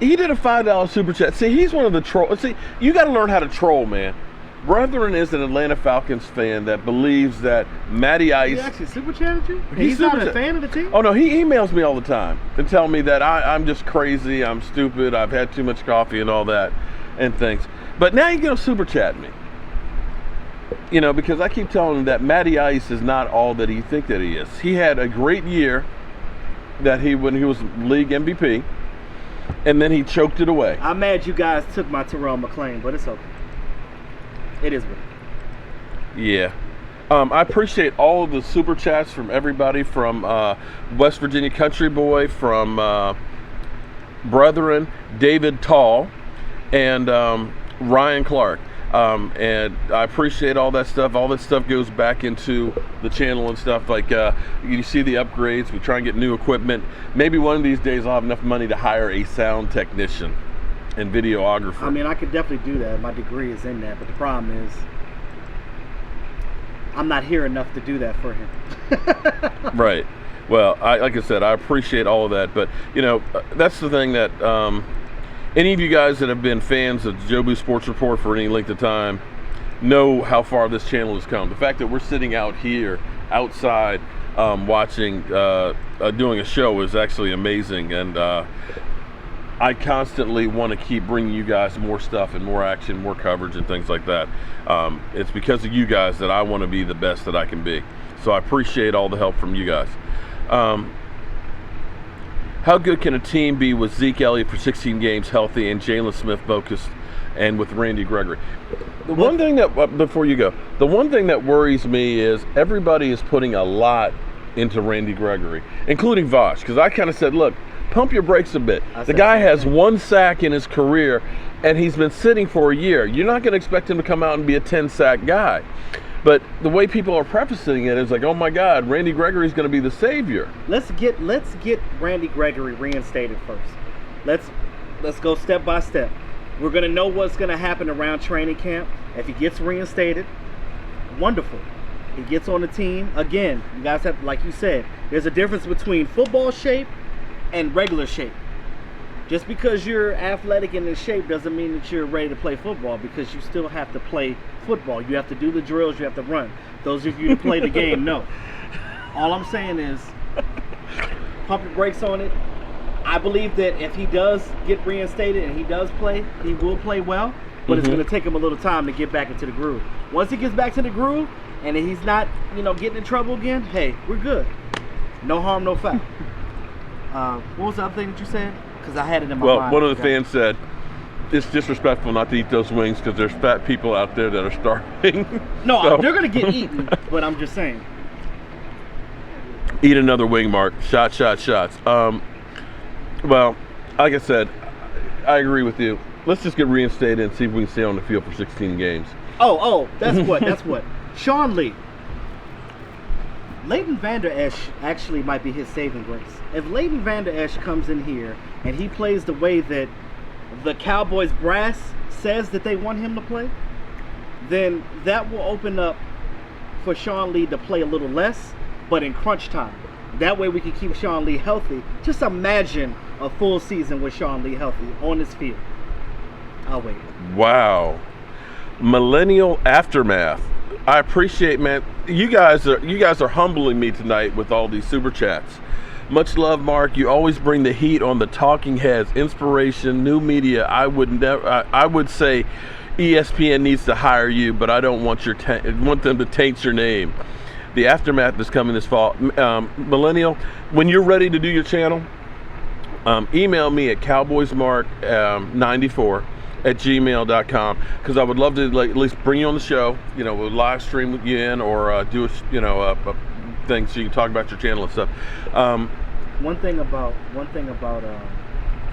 He did a $5 super chat. See, he's one of the trolls. See, you got to learn how to troll, man. Brethren is an Atlanta Falcons fan that believes that Matty Ice. He actually super chatted you? He's not a fan of the team? Oh no, he emails me all the time and tell me that I'm just crazy, I'm stupid, I've had too much coffee and all that and things. But now you're gonna super chat me. You know, because I keep telling him that Matty Ice is not all that he think that he is. He had a great year when he was league MVP, and then he choked it away. I'm mad you guys took my Terrell McClain, but it's okay. It is what it is. Yeah. I appreciate all of the super chats from everybody, from West Virginia Country Boy, from Brethren, David Tall, and Ryan Clark. And I appreciate all that stuff. All that stuff goes back into the channel and stuff. Like you see the upgrades. We try and get new equipment. Maybe one of these days I'll have enough money to hire a sound technician and videographer. I mean, I could definitely do that. My degree is in that, but the problem is I'm not here enough to do that for him. Right. Well, like I said, I appreciate all of that. But, you know, that's the thing that any of you guys that have been fans of Jobu Sports Report for any length of time know how far this channel has come. The fact that we're sitting out here outside watching, doing a show is actually amazing. And I constantly want to keep bringing you guys more stuff and more action, more coverage and things like that. It's because of you guys that I want to be the best that I can be. So I appreciate all the help from you guys. How good can a team be with Zeke Elliott for 16 games healthy and Jalen Smith focused and with Randy Gregory? The one thing that, before you go, the one thing that worries me is everybody is putting a lot into Randy Gregory, including Vosh, because I kind of said, look, pump your brakes a bit. The guy has 1 sack in his career, and he's been sitting for a year. You're not going to expect him to come out and be a 10-sack guy. But the way people are prefacing it is like, oh my God, Randy Gregory's going to be the savior. Let's get Randy Gregory reinstated first. Let's go step by step. We're going to know what's going to happen around training camp. If he gets reinstated, wonderful. He gets on the team. Again, you guys have, like you said, there's a difference between football shape and regular shape. Just because you're athletic and in shape doesn't mean that you're ready to play football, because you still have to play football. You have to do the drills, you have to run. Those of you who play the game know. All I'm saying is pump your brakes on it. I believe that if he does get reinstated and he does play, he will play well, but it's going to take him a little time to get back into the groove. Once he gets back to the groove and he's not, getting in trouble again, hey, we're good. No harm, no foul. What was the other thing that you said? Because I had it in my mind. Well, one of the fans said, it's disrespectful not to eat those wings because there's fat people out there that are starving. No, So- they're going to get eaten, but I'm just saying. Eat another wing, Mark. Shots. Well, like I said, I agree with you. Let's just get reinstated and see if we can stay on the field for 16 games. Oh, that's what. Sean Lee. Leighton Vander Esch actually might be his saving grace. If Leighton Vander Esch comes in here and he plays the way that the Cowboys brass says that they want him to play, then that will open up for Sean Lee to play a little less, but in crunch time. That way we can keep Sean Lee healthy. Just imagine a full season with Sean Lee healthy on this field. I'll wait. Wow. Millennial Aftermath. I appreciate, man. You guys are humbling me tonight with all these super chats. Much love, Mark. You always bring the heat on the talking heads, inspiration, new media. I would say ESPN needs to hire you, but I don't want want them to taint your name. The Aftermath is coming this fall. Millennial, when you're ready to do your channel, email me at cowboysmark94@gmail.com, because I would love to at least bring you on the show. We'll live stream with you in, or do a thing so you can talk about your channel and stuff. One thing about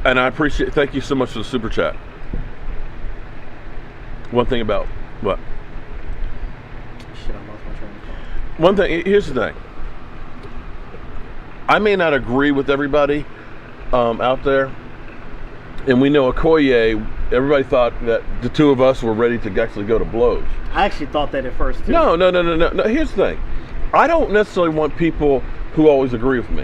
and I appreciate. Thank you so much for the super chat. One thing about what? Shit, I lost my train of thought. One thing. Here's the thing. I may not agree with everybody out there, and we know Okoye. Everybody thought that the two of us were ready to actually go to blows. I actually thought that at first too. No. Here's the thing. I don't necessarily want people who always agree with me.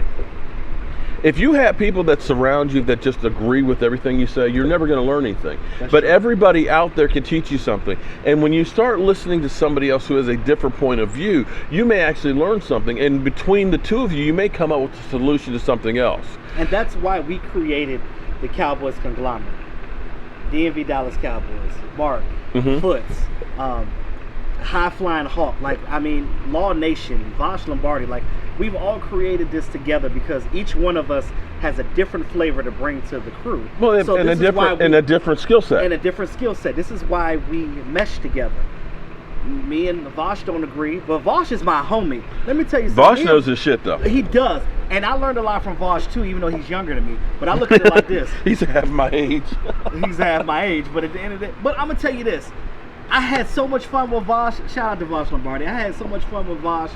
If you have people that surround you that just agree with everything you say, you're never going to learn anything. But everybody out there can teach you something. And when you start listening to somebody else who has a different point of view, you may actually learn something. And between the two of you, you may come up with a solution to something else. And that's why we created the Cowboys conglomerate. DMV Dallas Cowboys, Mark, Foots, High Flying Hawk, Law Nation, Vosh Lombardi, we've all created this together because each one of us has a different flavor to bring to the crew. Well, so and a different skill set. And a different skill set. This is why we mesh together. Me and Vosh don't agree, but Vosh is my homie. Let me tell you something. Vosh knows his shit, though. He does. And I learned a lot from Vosh, too, even though he's younger than me. But I look at it like this. He's half my age. He's half my age, but at the end of the day. But I'm going to tell you this. I had so much fun with Vosh. Shout out to Vosh Lombardi. I had so much fun with Vosh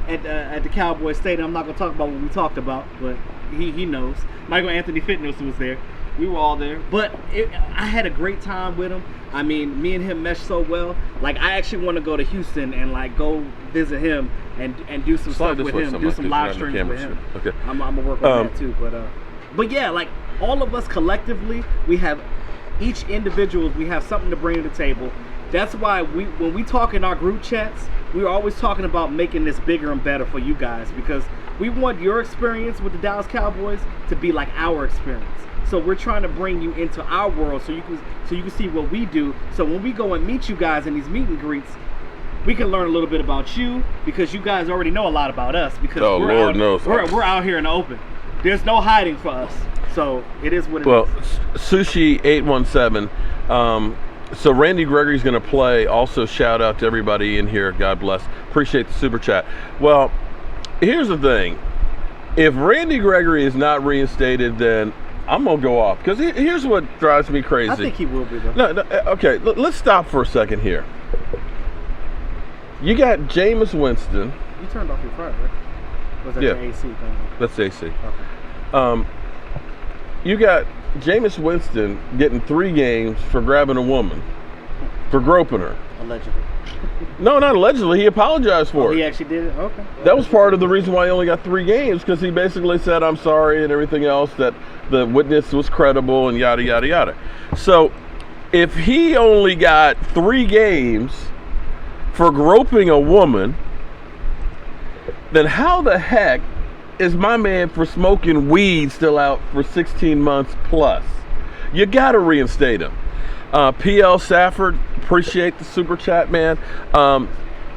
at the Cowboys Stadium. I'm not going to talk about what we talked about, but he knows. Michael Anthony Fitness was there. We were all there. But I had a great time with him. I mean, me and him meshed so well. I actually want to go to Houston and go visit him and do some stuff with him. Do some live streams with him. Okay. I'm going to work on that too. But yeah, all of us collectively, we have each individual, we have something to bring to the table. That's why when we talk in our group chats, we're always talking about making this bigger and better for you guys, because we want your experience with the Dallas Cowboys to be like our experience. So we're trying to bring you into our world so you can see what we do. So when we go and meet you guys in these meet and greets, we can learn a little bit about you, because you guys already know a lot about us, because we're out here in the open. There's no hiding for us. So it is what it is. Well, Sushi 817. So Randy Gregory's going to play. Also, shout out to everybody in here. God bless. Appreciate the super chat. Well, here's the thing. If Randy Gregory is not reinstated, then I'm going to go off. Because here's what drives me crazy. I think he will be, though. No, okay, let's stop for a second here. You got Jameis Winston. You turned off your front, right? Was that the AC thing? That's the AC. Okay. You got Jameis Winston getting 3 games for grabbing a woman, for groping her. Allegedly. No, not allegedly. He apologized for it. He actually did it? Okay. That was part of the reason why he only got 3 games, because he basically said, I'm sorry, and everything else, that the witness was credible and yada, yada, yada. So if he only got 3 games for groping a woman, then how the heck is my man for smoking weed still out for 16 months plus? You got to reinstate him. PL Safford, appreciate the super chat, man.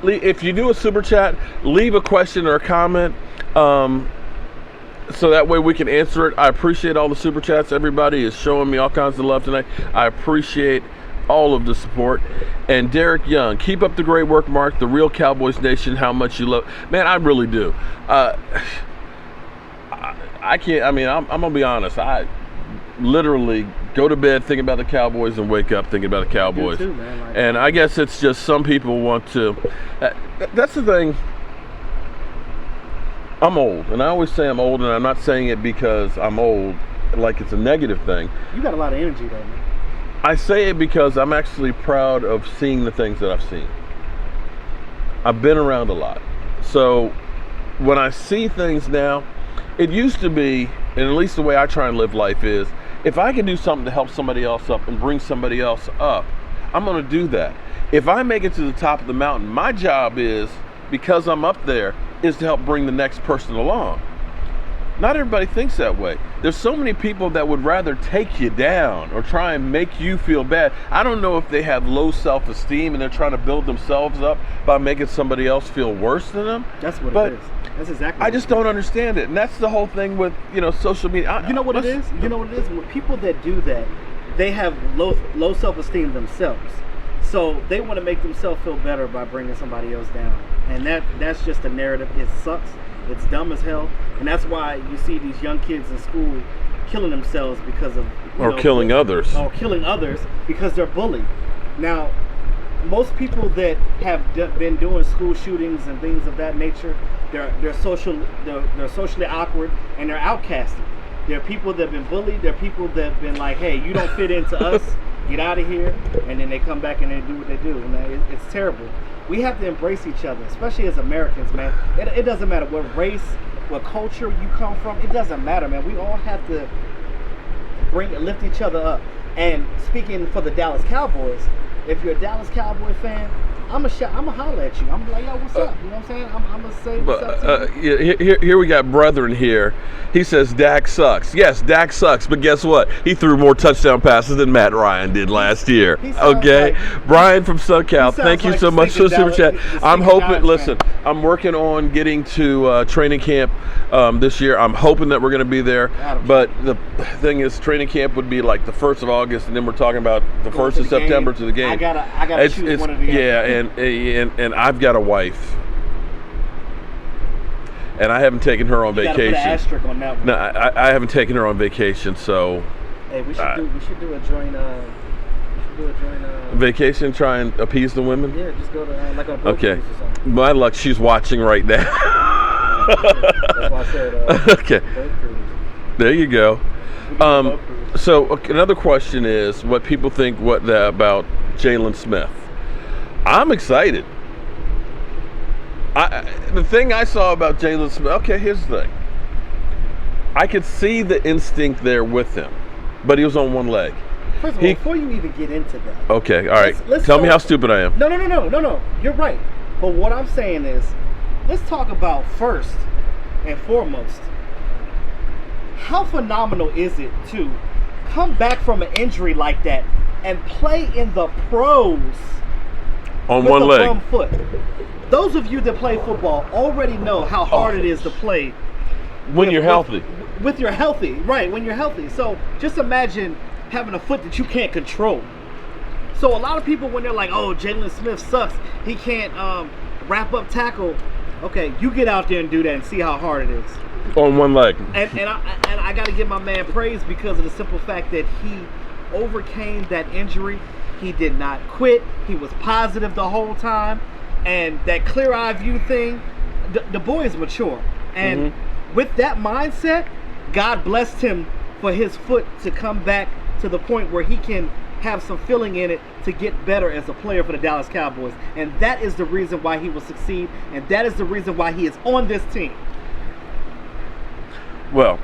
If you do a super chat, leave a question or a comment, so that way we can answer it. I appreciate all the super chats. Everybody is showing me all kinds of love tonight. I appreciate all of the support. And Derek Young, keep up the great work, Mark. The real Cowboys Nation, how much you love. Man, I really do. I can't, I'm going to be honest. I literally go to bed thinking about the Cowboys and wake up thinking about the Cowboys. Too, man. And I guess it's just some people want to. That's the thing. I'm old. And I always say I'm old, and I'm not saying it because I'm old like it's a negative thing. You got a lot of energy, though, man. I say it because I'm actually proud of seeing the things that I've seen. I've been around a lot. So when I see things now, it used to be and at least the way I try and live life is, if I can do something to help somebody else up and bring somebody else up, I'm going to do that. If I make it to the top of the mountain, my job is, because I'm up there, is to help bring the next person along. Not everybody thinks that way. There's so many people that would rather take you down or try and make you feel bad. I don't know if they have low self-esteem and they're trying to build themselves up by making somebody else feel worse than them. That's what But it is. That's exactly. I what just it is. don't understand it. And that's the whole thing with, social media. You know what it is? You know what it is? When people that do that, they have low self-esteem themselves. So they want to make themselves feel better by bringing somebody else down. And that's just a narrative. It sucks. It's dumb as hell. And that's why you see these young kids in school killing themselves because of killing others. Or killing others because they're bullied. Now, most people that have been doing school shootings and things of that nature, they're socially awkward and they're outcasted. There are people that have been bullied. There are people that have been like, hey, you don't fit into us. Get out of here. And then they come back and they do what they do. And it's terrible. We have to embrace each other, especially as Americans, man. It doesn't matter what race, what culture you come from. It doesn't matter, man. We all have to lift each other up. And speaking for the Dallas Cowboys, if you're a Dallas Cowboy fan, I'm gonna holler at you. I'm like, yo, what's up? You know what I'm saying? I'm gonna say what's up to you. Here we got brethren here. He says Dak sucks. Yes, Dak sucks, but guess what? He threw more touchdown passes than Matt Ryan did last year. Okay, Brian from SoCal, thank you so much for the super chat. I'm hoping. Listen, I'm working on getting to training camp this year. I'm hoping that we're going to be there. But the thing is, training camp would be like the 1st of August, and then we're talking about the 1st of September to the game. I gotta choose one of the yeah, and I've got a wife, and I haven't taken her on vacation. Put an asterisk on that one. No, I haven't taken her on vacation, so. Hey, we should do a joint. Vacation, try and appease the women. Yeah, just go to like a boat cruise or something. My luck, she's watching right now. That's why I said okay. boat cruise. There you go. Boat cruise. So another question is what people think about Jalen Smith. I'm excited. The thing I saw about Jalen Smith, okay, here's the thing. I could see the instinct there with him, but he was on one leg. First of all, before you even get into that. Okay, all right. Let's Tell me how stupid I am. No. You're right. But what I'm saying is, let's talk about first and foremost, how phenomenal is it to come back from an injury like that and play in the pros on with one a leg. bum foot? Those of you that play football already know how hard it is to play when you're healthy. When you're healthy. So just imagine having a foot that you can't control. So a lot of people, when they're like, oh, Jalen Smith sucks, he can't wrap up tackle. Okay, you get out there and do that and see how hard it is. On one leg. And I got to give my man praise because of the simple fact that he overcame that injury. He did not quit. He was positive the whole time. And that clear eye view thing, the boy is mature. And with that mindset, God blessed him for his foot to come back to the point where he can have some feeling in it to get better as a player for the Dallas Cowboys. And that is the reason why he will succeed. And that is the reason why he is on this team. Well,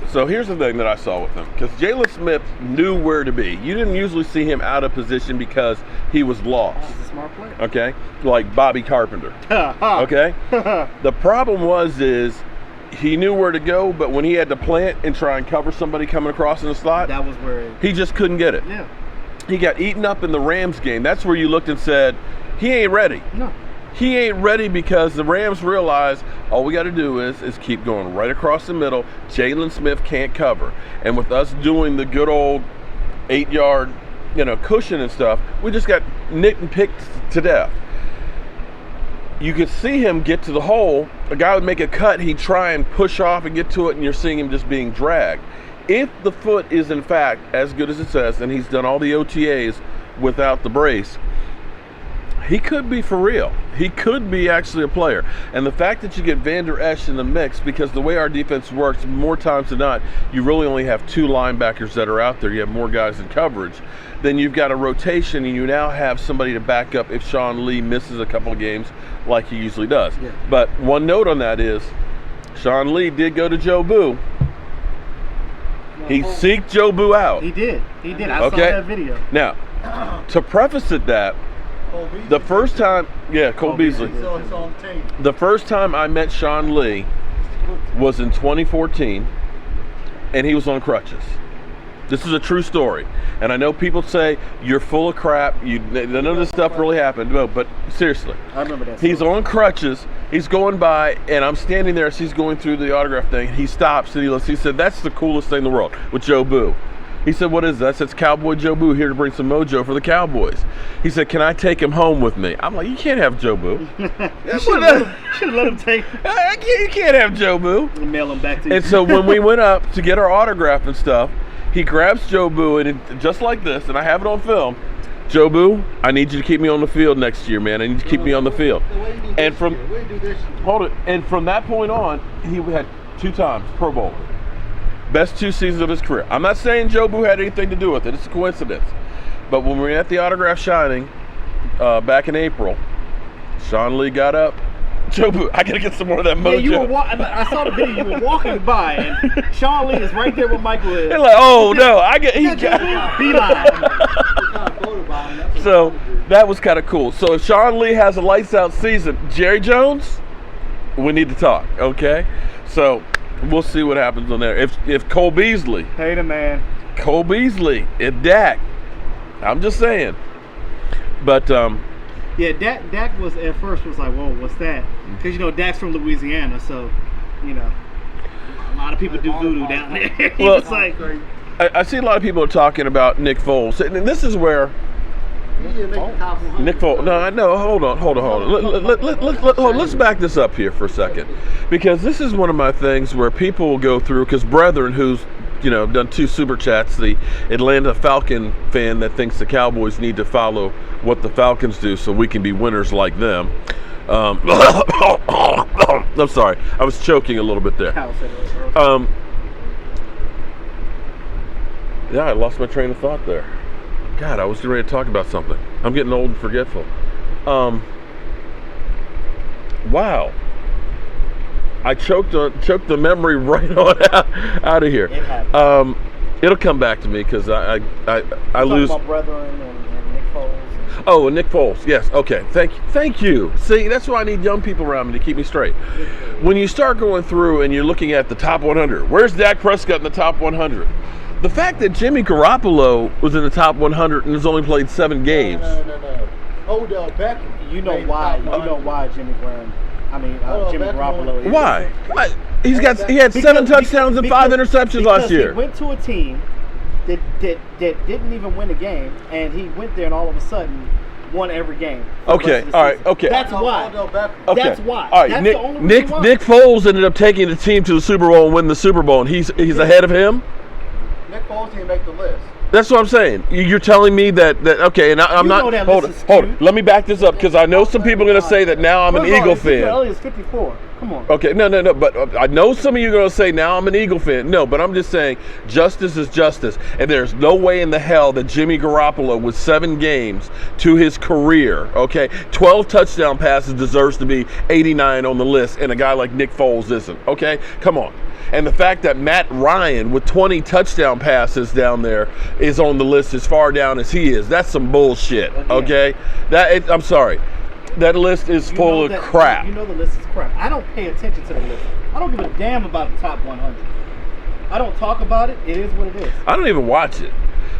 so here's the thing that I saw with him. Because Jalen Smith knew where to be. You didn't usually see him out of position because he was lost. He's a smart player. Okay? Like Bobby Carpenter. Okay? The problem is he knew where to go, but when he had to plant and try and cover somebody coming across in the slot, That was where he just couldn't get it. Yeah. He got eaten up in the Rams game. That's where you looked and said, he ain't ready. No. He ain't ready because the Rams realize all we got to do is keep going right across the middle. Jalen Smith can't cover. And with us doing the good old 8-yard, cushion and stuff, we just got nicked and picked to death. You could see him get to the hole. A guy would make a cut. He'd try and push off and get to it, and you're seeing him just being dragged. If the foot is, in fact, as good as it says, and he's done all the OTAs without the brace, he could be for real. He could be actually a player. And the fact that you get Vander Esch in the mix, because the way our defense works, more times than not, you really only have 2 linebackers that are out there. You have more guys in coverage. Then you've got a rotation, and you now have somebody to back up if Sean Lee misses a couple of games like he usually does. Yeah. But one note on that is, Sean Lee did go to Jobu. He seeked Jobu out. He did. He did. I Okay. saw that video. Now, to preface it that, the first time, Cole Beasley. So it's on tape. The first time I met Sean Lee was in 2014, and he was on crutches. This is a true story. And I know people say you're full of crap. None of this stuff really happened. No, but seriously, I remember that. he's on crutches. He's going by, and I'm standing there as he's going through the autograph thing. He stops and he looks. He said, "That's the coolest thing in the world." With Jobu. He said, "What is that?" I said, "It's Cowboy Jobu here to bring some mojo for the Cowboys." He said, "Can I take him home with me?" I'm like, "You can't have Jobu. You should have let him take. You can't have Jobu." And mail him back to you. And so when we went up to get our autograph and stuff, he grabs Jobu and just like this, and I have it on film. "Jobu, I need you to keep me on the field next year, man. I need you to keep me on the field." And from that point on, he had 2 times Pro Bowl. Best 2 seasons of his career. I'm not saying Jobu had anything to do with it. It's a coincidence. But when we were at the autograph signing back in April, Sean Lee got up. "Jobu, I gotta get some more of that mojo." I saw the video. You were walking by, and Sean Lee is right there with Michael is. They're like, "Oh no, he got." Beeline. So that was kind of cool. So if Sean Lee has a lights out season, Jerry Jones, we need to talk, okay? So we'll see what happens on there. If Cole Beasley, Hey, the man. Cole Beasley, if Dak, I'm just saying. But Yeah, Dak was at first was like, "Whoa, what's that?" Because Dak's from Louisiana, so a lot of people do voodoo down there. He Well, was like, I see a lot of people are talking about Nick Foles, and this is where Nick Foles. No, hold on. Let's back this up here for a second, because this is one of my things where people will go through. Because Brethren, who's done 2 super chats, the Atlanta Falcon fan that thinks the Cowboys need to follow what the Falcons do so we can be winners like them. I'm sorry, I was choking a little bit there. Yeah, I lost my train of thought there. God, I was ready to talk about something. I'm getting old and forgetful. Wow. I choked the memory right on out of here. It happened. It'll come back to me because I lose. About Brethren and Nick Foles. Oh, and Nick Foles. Yes. Okay. Thank you. See, that's why I need young people around me to keep me straight. When you start going through and you're looking at the top 100, where's Dak Prescott in the top 100? The fact that Jimmy Garoppolo was in the top 100 and has only played 7 games. No. Odell Beckham. You know why Jimmy Garoppolo is. Why? He had 7 touchdowns and 5 interceptions last year. He went to a team that didn't even win a game, and he went there and all of a sudden won every game. Okay, all right, okay. That's why. Okay. That's why. All right, That's Nick the only reason why. Nick Foles ended up taking the team to the Super Bowl and winning the Super Bowl, and he's ahead of him. Nick Foles didn't make the list. That's what I'm saying. You're telling me that okay, and I'm not. Hold it. Let me back this up because I know some people are going to say that now I'm an Eagle fan. Elliott's 54. Come on. Okay, no. But I know some of you are going to say now I'm an Eagle fan. No, but I'm just saying justice is justice, and there's no way in the hell that Jimmy Garoppolo with 7 games to his career, okay, 12 touchdown passes deserves to be 89 on the list, and a guy like Nick Foles isn't. Okay, come on. And the fact that Matt Ryan with 20 touchdown passes down there is on the list as far down as he is, that's some bullshit, okay? I'm sorry. That list is full of crap. You know the list is crap. I don't pay attention to the list. I don't give a damn about the top 100. I don't talk about it. It is what it is. I don't even watch it.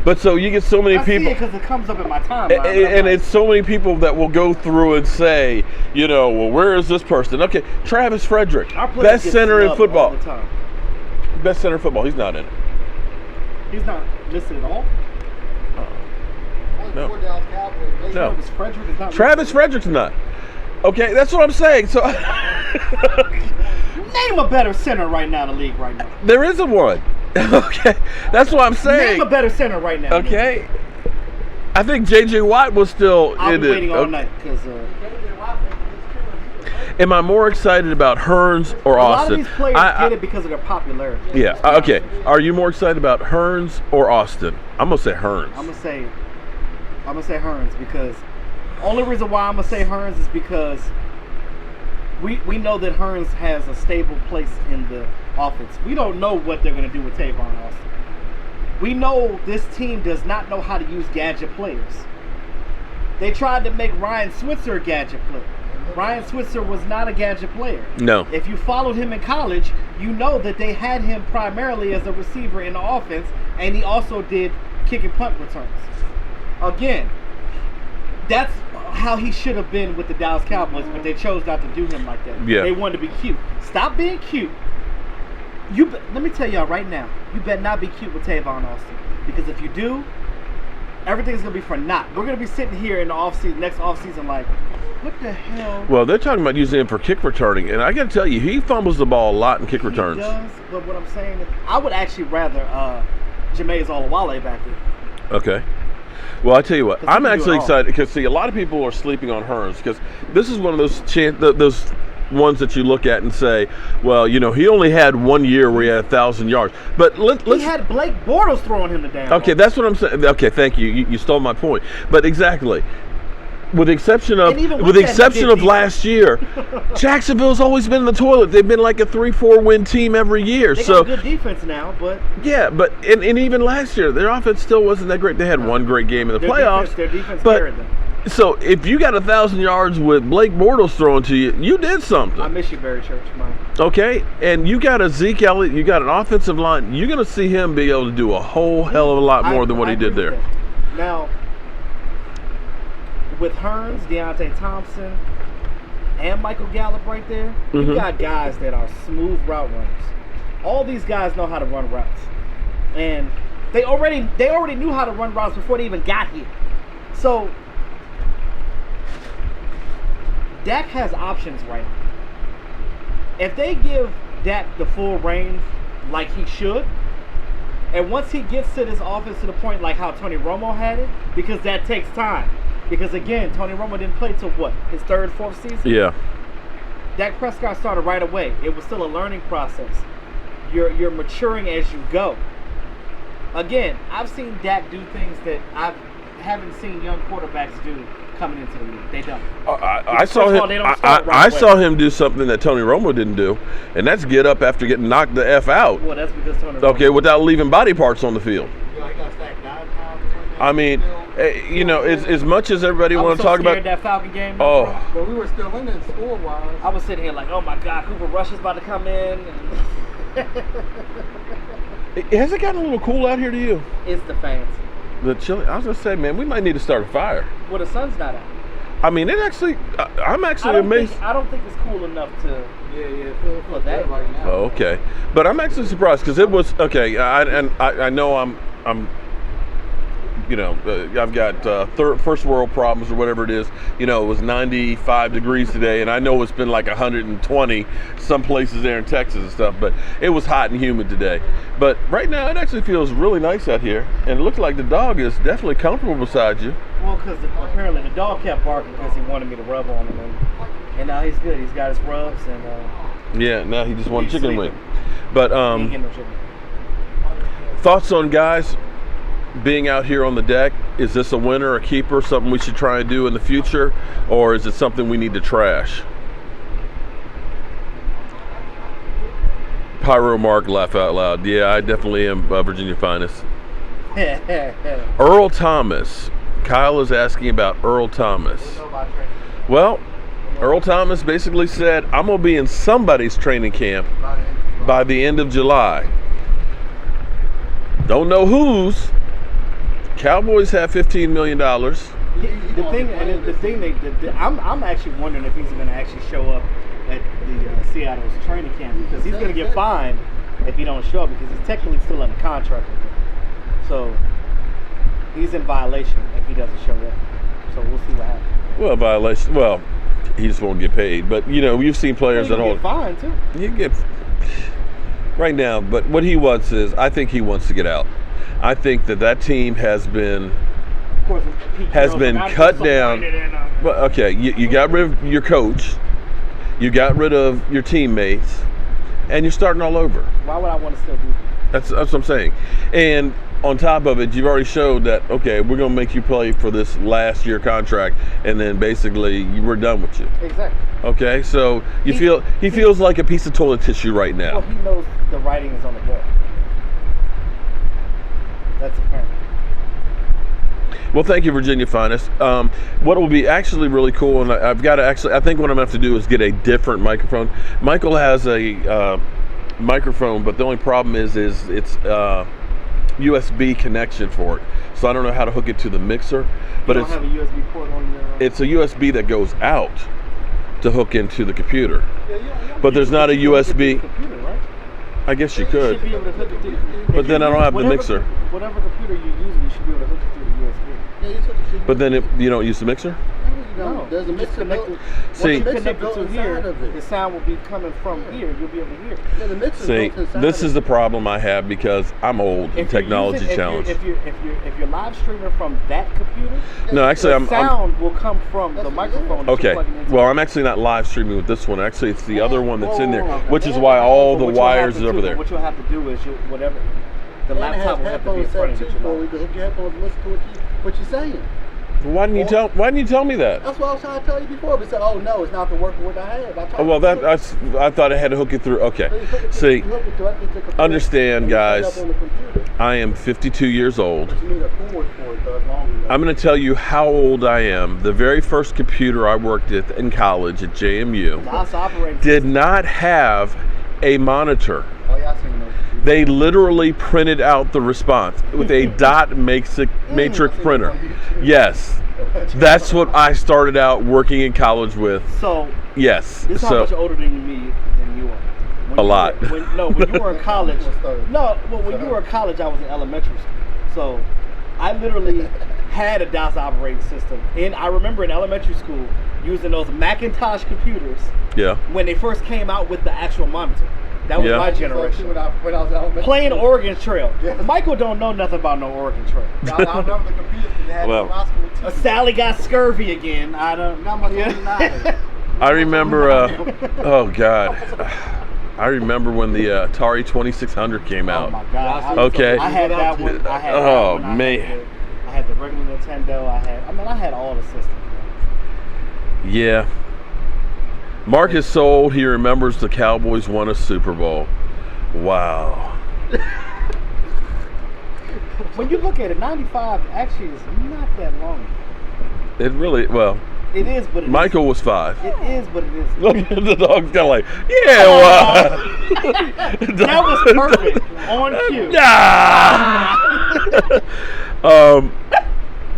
But so you get so many people. I see it because it comes up in my timeline. And it's so many people that will go through and say, well, where is this person? Okay, Travis Frederick, best center in football. Best center in football. He's not in it. He's not listed at all? No. Travis Frederick is not. Travis Frederick's not. Okay, that's what I'm saying. So name a better center right now in the league right now. There isn't one. Okay, that's what I'm saying. Name a better center right now. Okay. I think J.J. Watt was still in it. I'll be waiting all night because. Am I more excited about Hearns or Austin? A lot of these players get it because of their popularity. Yeah. Okay. Are you more excited about Hearns or Austin? I'm gonna say Hearns. I'm gonna say Hearns because only reason why I'm gonna say Hearns is because we know that Hearns has a stable place in the offense. We don't know what they're gonna do with Tavon Austin. We know this team does not know how to use gadget players. They tried to make Ryan Switzer a gadget player. Ryan Switzer was not a gadget player. No. If you followed him in college, you know that they had him primarily as a receiver in the offense, and he also did kick and punt returns. Again, that's how he should have been with the Dallas Cowboys, but they chose not to do him like that. Yeah. They wanted to be cute. Stop being cute. Let me tell y'all right now, you better not be cute with Tavon Austin, because if you do, everything's gonna be for naught. We're gonna be sitting here in the next offseason, like, what the hell? Well, they're talking about using him for kick returning, and I got to tell you, he fumbles the ball a lot in kick returns. He does, but what I'm saying is, I would actually rather Jameis Olawale back there. Okay. Well, I tell you what, 'Cause he I'm can do actually it all. excited because, see, a lot of people are sleeping on Hearns because this is one of those ones that you look at and say, well, you know, he only had 1 year where he had 1,000 yards. But let's. He had Blake Bortles throwing him the damn Okay, ball. that's what I'm saying. Okay, thank you. You stole my point. But exactly. With the exception of And even with that, he did defense. last year, Jacksonville's always been in the toilet. They've been like a 3-4 win team every year. They So got a good defense now, but yeah, but and even last year, their offense still wasn't that great. They had one great game in the playoffs. Their defense but carried them. so if you got 1,000 yards with Blake Bortles throwing to you, you did something. I miss you, Barry Church, man. Okay, and you got a Zeke Elliott, you got an offensive line. You're going to see him be able to do a whole hell of a lot more than what he did agree there. with that. Now, with Hearns, Deontay Thompson, and Michael Gallup right there, you got guys that are smooth route runners. All these guys know how to run routes, and they already knew how to run routes before they even got here. So Dak has options right now. If they give Dak the full reins like he should, and once he gets to this offense to the point like how Tony Romo had it, because that takes time. Because again, Tony Romo didn't play till what? His third, fourth season? Yeah. Dak Prescott started right away. It was still a learning process. You're maturing as you go. Again, I've seen Dak do things that I haven't seen young quarterbacks do coming into the league. They don't. I First saw of him. all, they don't start right I away. saw him do something that Tony Romo didn't do, and that's get up after getting knocked the f out. Well, that's because Tony Romo. Okay, without leaving body parts on the field. You know, he got stacked 9 times. I mean, you know, as much as everybody I was want to so talk scared about. that Falcon game. Oh, But we were still in it score-wise. I was sitting here like, oh my God, Cooper Rush is about to come in. has it gotten a little cool out here to you? It's the fans. The chilly. I was gonna say, man, we might need to start a fire. Well, the sun's not out. I mean, it actually. I'm actually amazed. I don't think it's cool enough to. Yeah, it feels Well, that- good right now. Oh, okay. But I'm actually surprised because it was okay. I know I'm. You know, I've got first world problems or whatever it is. You know, it was 95 degrees today, and I know it's been like 120 some places there in Texas and stuff. But it was hot and humid today. But right now, it actually feels really nice out here, and it looks like the dog is definitely comfortable beside you. Well, because apparently the dog kept barking because he wanted me to rub on him, and now he's good. He's got his rubs, and Yeah, now he just wants He's chicken wing. sleeping. But he ain't getting no chicken. thoughts on guys being out here on the deck? Is this a winner, a keeper, something we should try and do in the future, or is it something we need to trash? Pyro Mark, laugh out loud. Yeah, I definitely am Virginia finest. Earl Thomas. Kyle is asking about Earl Thomas. Well, Earl Thomas basically said, I'm going to be in somebody's training camp by the end of July. Don't know whose. Cowboys have $15 million. I'm actually wondering if he's going to actually show up at the Seattle's training camp, because he's going to get fined if he don't show up, because he's technically still under contract with them. So he's in violation if he doesn't show up. So we'll see what happens. Well, violation. Well, he just won't get paid. But you know, you've seen players that He'll hold. get fined too. You get right now. But what he wants is, I think he wants to get out. I think that team has been Of course, Pete has Carroll's been like, I'm cut down. disappointed in him. Well, okay, you got rid of your coach, you got rid of your teammates, and you're starting all over. Why would I want to still do that? That's what I'm saying. And on top of it, you've already showed that, okay, we're going to make you play for this last year contract, and then basically we're done with you. Exactly. Okay, so he feels like a piece of toilet tissue right now. Well, he knows the writing is on the wall. That's apparent. Well, thank you, Virginia Finest. What will be actually really cool, and I've got to actually, I think what I'm going to have to do is get a different microphone. Michael has a microphone, but the only problem is it's USB connection for it. So I don't know how to hook it to the mixer. But You don't have a USB port on your. it's a USB that goes out to hook into the computer. Yeah, But there's not a USB. Computer, right? I guess you You could. should be able to hook it through. But then I don't have the mixer. Whatever computer you're using, you should be able to hook it through the USB. Yeah, you took the But then you don't use the mixer? No, there's a It's mixer connected. built. See- Once you Mixer connect it built to inside here, of it. the sound will be coming from here. You'll be able to hear it. Yeah, the mixer See, built inside this of is it. the problem I have because I'm old and If you're technology using- challenged. If you're live streaming from that computer, No, actually, the I'm sound will come from That's the what it is. microphone. that you're okay. plugging into. Well, I'm actually not live streaming with this one. Actually, it's the other one that's in there, Whoa, which is okay. why all But the what you'll have wires to is over do- there. What you'll have to do is whatever the And it laptop has will have to be in headphones front of set you. too, so you can hook your headphones and listen to what you're saying. Why didn't you tell me that? That's what I was trying to tell you before. But said, oh no, it's not been working with the head. Oh, well, I thought I had to hook it through. Okay. See, understand, guys, I am 52 years old. But you need a cord for it, though, it's long enough. I'm going to tell you how old I am. The very first computer I worked at in college at JMU DOS operating did not have a monitor. Oh, yeah, I seen those. They literally printed out the response with a dot matrix printer. Yes, that's what I started out working in college with. So Yes, this is how much older than you are. When A you lot. When you were in college. When you were in college, I was in elementary school. So I literally had a DOS operating system, and I remember in elementary school using those Macintosh computers yeah. when they first came out with the actual monitor. That was Yeah. my generation. When I was elementary Playing school. Oregon Trail. Yes. Michael don't know nothing about no Oregon Trail. I remember the computers they had Well. in high school, too. Sally got scurvy again. I don't. Not much older than I am. I remember. Oh God, I remember when the Atari 2600 came Oh out. my God. Okay. I had that one. I had Oh, that one. man. I had the regular Nintendo. I had all the systems. Man. Yeah. Mark is so old he remembers the Cowboys won a Super Bowl. Wow. When you look at it, 95 actually is not that long. It really, well, It is, but it Michael was 5. is. It is, but it is. Look at the dog's kind of like, yeah, well. That was perfect. On cue.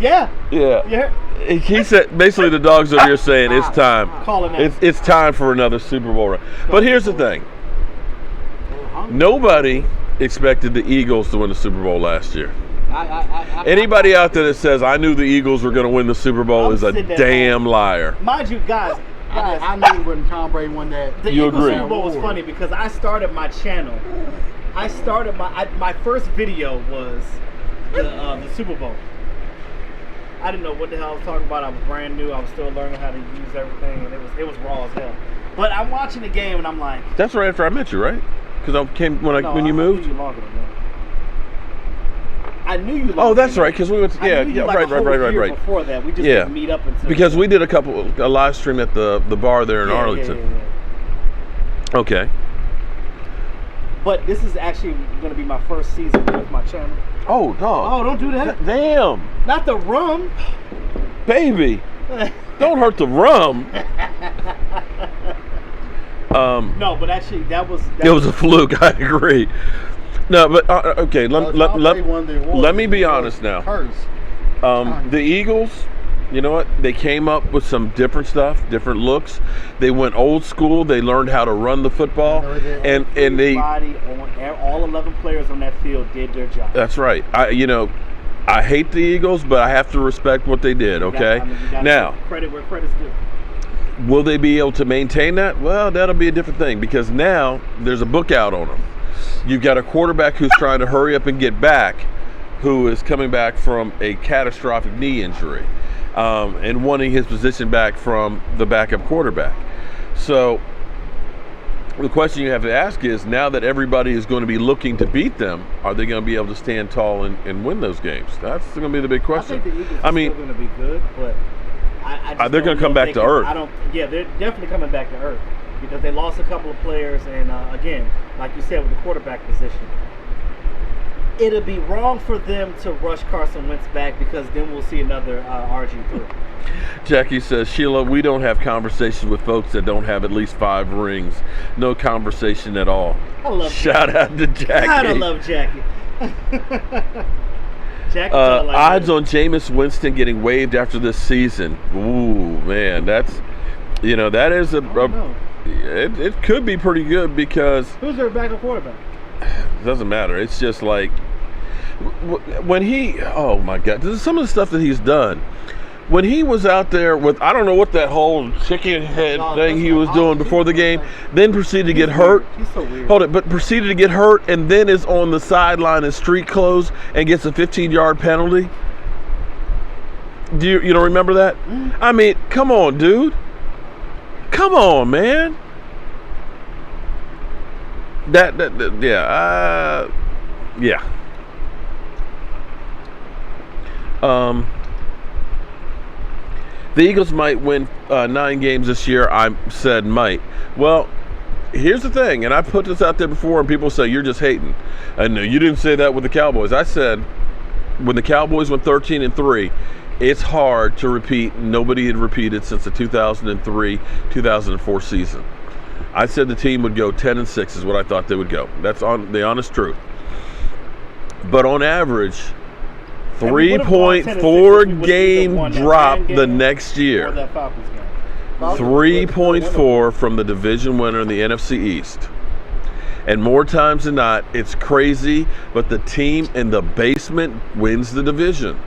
Yeah. Yeah. Yeah. He said, basically the dog's over here saying it's time. Calling that. It's time for another Super Bowl run. But here's the thing. Nobody expected the Eagles to win the Super Bowl last year. Anybody out there that says, I knew the Eagles were going to win the Super Bowl I'm is a sitting there damn liar. Mind you, guys, I knew when Tom Brady won that. the You Eagles agree. Super Bowl was funny because I started my channel. I started my first video was the Super Bowl. I didn't know what the hell I was talking about. I was brand new. I was still learning how to use everything, and it was raw as hell. But I'm watching the game, and I'm like, That's right after I met you, right? Because I came when no, you I moved. knew you longer than that. I knew you. Longer Oh, that's than right. Because we went. that. I knew you like a whole year Right. Before that, we just Yeah. didn't meet up until Because we did a live stream at the bar there in Arlington. Yeah. Okay. But this is actually going to be my first season with my channel. Oh, dog. Oh, don't do that. Damn, Not the rum. baby. Don't hurt the rum. No, but actually, that was It was a fluke. I agree. No, but okay. Let me be honest now. The Eagles, you know what? They came up with some different stuff, different looks. They went old school. They learned how to run the football, and they. All 11 players on that field did their job. That's right. I hate the Eagles, but I have to respect what they did. Okay. You gotta Now, give credit where credit's due. will they be able to maintain that? Well, that'll be a different thing because now there's a book out on them. You've got a quarterback who's trying to hurry up and get back, who is coming back from a catastrophic knee injury, and wanting his position back from the backup quarterback. So the question you have to ask is, now that everybody is going to be looking to beat them, are they going to be able to stand tall and win those games? That's going to be the big question. I think the Eagles are still going to be good, but I just they're going to come back to earth. Yeah, they're definitely coming back to earth because they lost a couple of players, and again, like you said, with the quarterback position. it'll be wrong for them to rush Carson Wentz back because then we'll see another RG3. Jackie says, Sheila, we don't have conversations with folks that don't have at least 5 rings. No conversation at all. I love Shout out to Jackie. God, I love Jackie. Jackie odds on Jameis Winston getting waived after this season. Ooh, man, that's, that is it could be pretty good because who's their backup quarterback? It doesn't matter. It's just like when oh my God, this is some of the stuff that he's done. When he was out there with, I don't know what that whole chicken head thing he was doing before the game, then proceeded to get hurt. He's so weird. Hold it, but proceeded to get hurt and then is on the sideline in street clothes and gets a 15-yard penalty. Do you don't remember that? Mm-hmm. I mean, come on, dude. Come on, man. Yeah. The Eagles might win 9 games this year. I said might. Well, here's the thing, and I put this out there before, and people say you're just hating. And you didn't say that with the Cowboys. I said when the Cowboys went 13-3, it's hard to repeat. Nobody had repeated since the 2003-2004 season. I said the team would go 10-6 is what I thought they would go. That's on the honest truth. But on average, 3.4 game drop the next year. 3.4 from the division winner in the NFC East. And more times than not, it's crazy, but the team in the basement wins the division.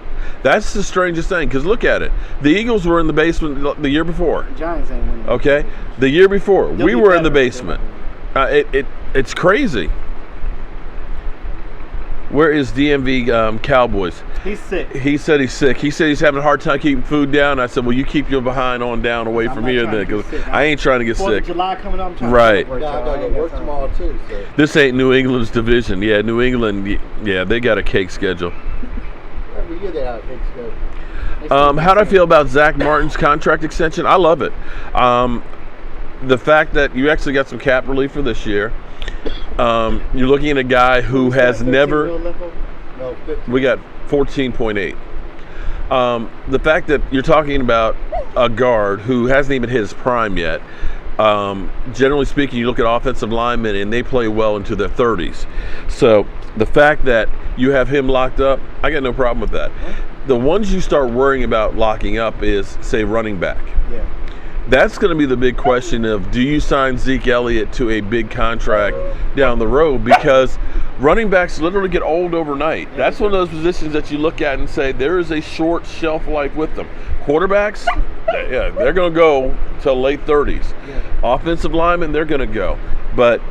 That's the strangest thing, because look at it. The Eagles were in the basement the year before. Giants ain't winning. Okay? The year before, we were in the basement. It's crazy. Where is DMV Cowboys? He's sick. He said he's sick. He said he's having a hard time keeping food down. I said, well, you keep your behind on down away from here then, because I ain't trying to get sick. July coming up, I'm trying right. to I got to work tomorrow too. So. This ain't New England's division. Yeah, New England, yeah, they got a cake schedule. Every year they have a cake schedule. How do I feel about Zach Martin's contract extension? I love it. The fact that you actually got some cap relief for this year. You're looking at a guy who has never. No, 15. We got 14.8. The fact that you're talking about a guard who hasn't even hit his prime yet. Generally speaking, you look at offensive linemen and they play well into their 30s. So the fact that you have him locked up, I got no problem with that. The ones you start worrying about locking up is, say, running back. Yeah. That's going to be the big question of, do you sign Zeke Elliott to a big contract down the road? Because running backs literally get old overnight. That's one of those positions that you look at and say there is a short shelf life with them. Quarterbacks, yeah, they're going to go till late 30s. Yeah. Offensive linemen, they're going to go. But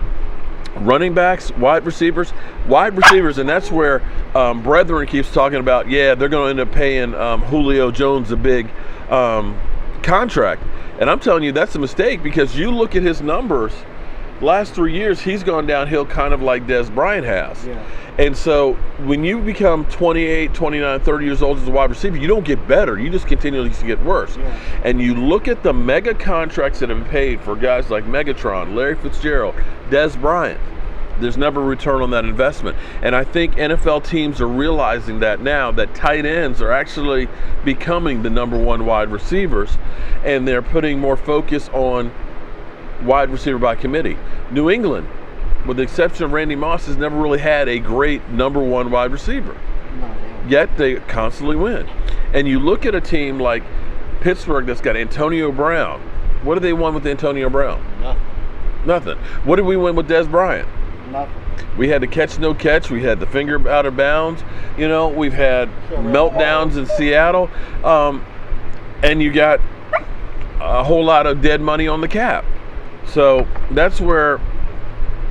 running backs, wide receivers, and that's where Brethren keeps talking about, yeah, they're going to end up paying Julio Jones a big contract. And I'm telling you, that's a mistake, because you look at his numbers, last 3 years, he's gone downhill kind of like Des Bryant has. Yeah. And so when you become 28, 29, 30 years old as a wide receiver, you don't get better. You just continually get worse. Yeah. And you look at the mega contracts that have been paid for guys like Megatron, Larry Fitzgerald, Des Bryant. There's never a return on that investment. And I think NFL teams are realizing that now, that tight ends are actually becoming the number one wide receivers, and they're putting more focus on wide receiver by committee. New England, with the exception of Randy Moss, has never really had a great number one wide receiver. Yet they constantly win. And you look at a team like Pittsburgh that's got Antonio Brown. What did they win with Antonio Brown? Nothing. What did we win with Des Bryant? Nothing. We had the catch, no catch. We had the finger out of bounds. We've had meltdowns in Seattle. And you got a whole lot of dead money on the cap. So that's where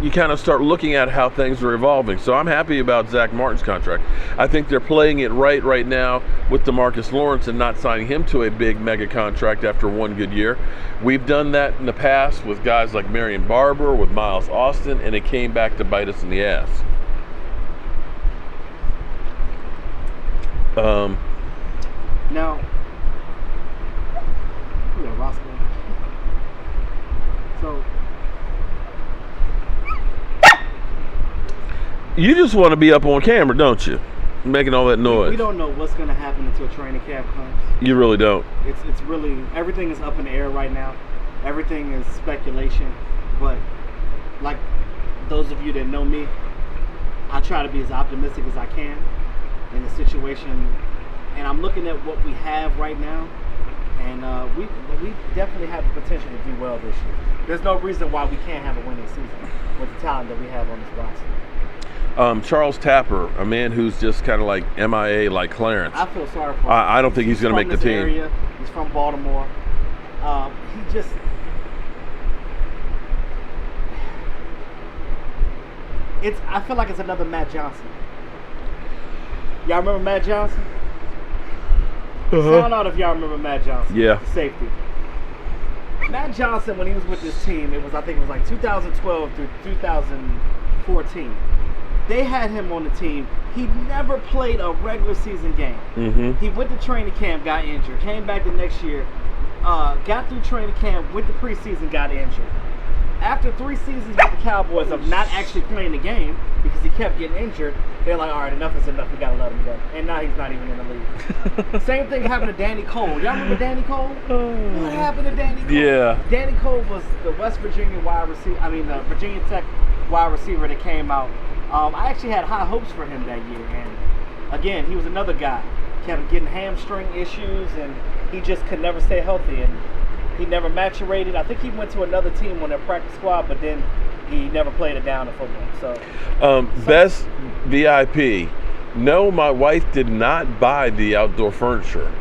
you kind of start looking at how things are evolving. So I'm happy about Zach Martin's contract. I think they're playing it right now with DeMarcus Lawrence and not signing him to a big mega contract after one good year. We've done that in the past with guys like Marion Barber, with Miles Austin, and it came back to bite us in the ass. Now, Roscoe. So, You just want to be up on camera, don't you? Making all that noise. We don't know what's going to happen until training camp comes. You really don't. It's really, everything is up in the air right now. Everything is speculation. But like those of you that know me, I try to be as optimistic as I can in the situation. And I'm looking at what we have right now. And we definitely have the potential to do well this year. There's no reason why we can't have a winning season with the talent that we have on this roster. Charles Tapper, a man who's just kind of like MIA, like Clarence. I feel sorry for him. I don't think he's going to make the team. Area. He's from Baltimore. He just. I feel like it's another Matt Johnson. Y'all remember Matt Johnson? Sound out if y'all remember Matt Johnson. Yeah. Safety. Matt Johnson, when he was with this team, I think it was like 2012 through 2014. They had him on the team. He never played a regular season game. Mm-hmm. He went to training camp, got injured, came back the next year, got through training camp, went to preseason, got injured. After 3 seasons with the Cowboys of not actually playing the game because he kept getting injured, they're like, all right, enough is enough. We got to let him go. And now he's not even in the league. Same thing happened to Danny Cole. Y'all remember Danny Cole? What happened to Danny Cole? Yeah. Danny Cole was the West Virginia the Virginia Tech wide receiver that came out. I actually had high hopes for him that year. And again, he was another guy. Kept getting hamstring issues, and he just could never stay healthy. And he never maturated. I think he went to another team on their practice squad, but then he never played it down in football. So, best VIP. No, my wife did not buy the outdoor furniture.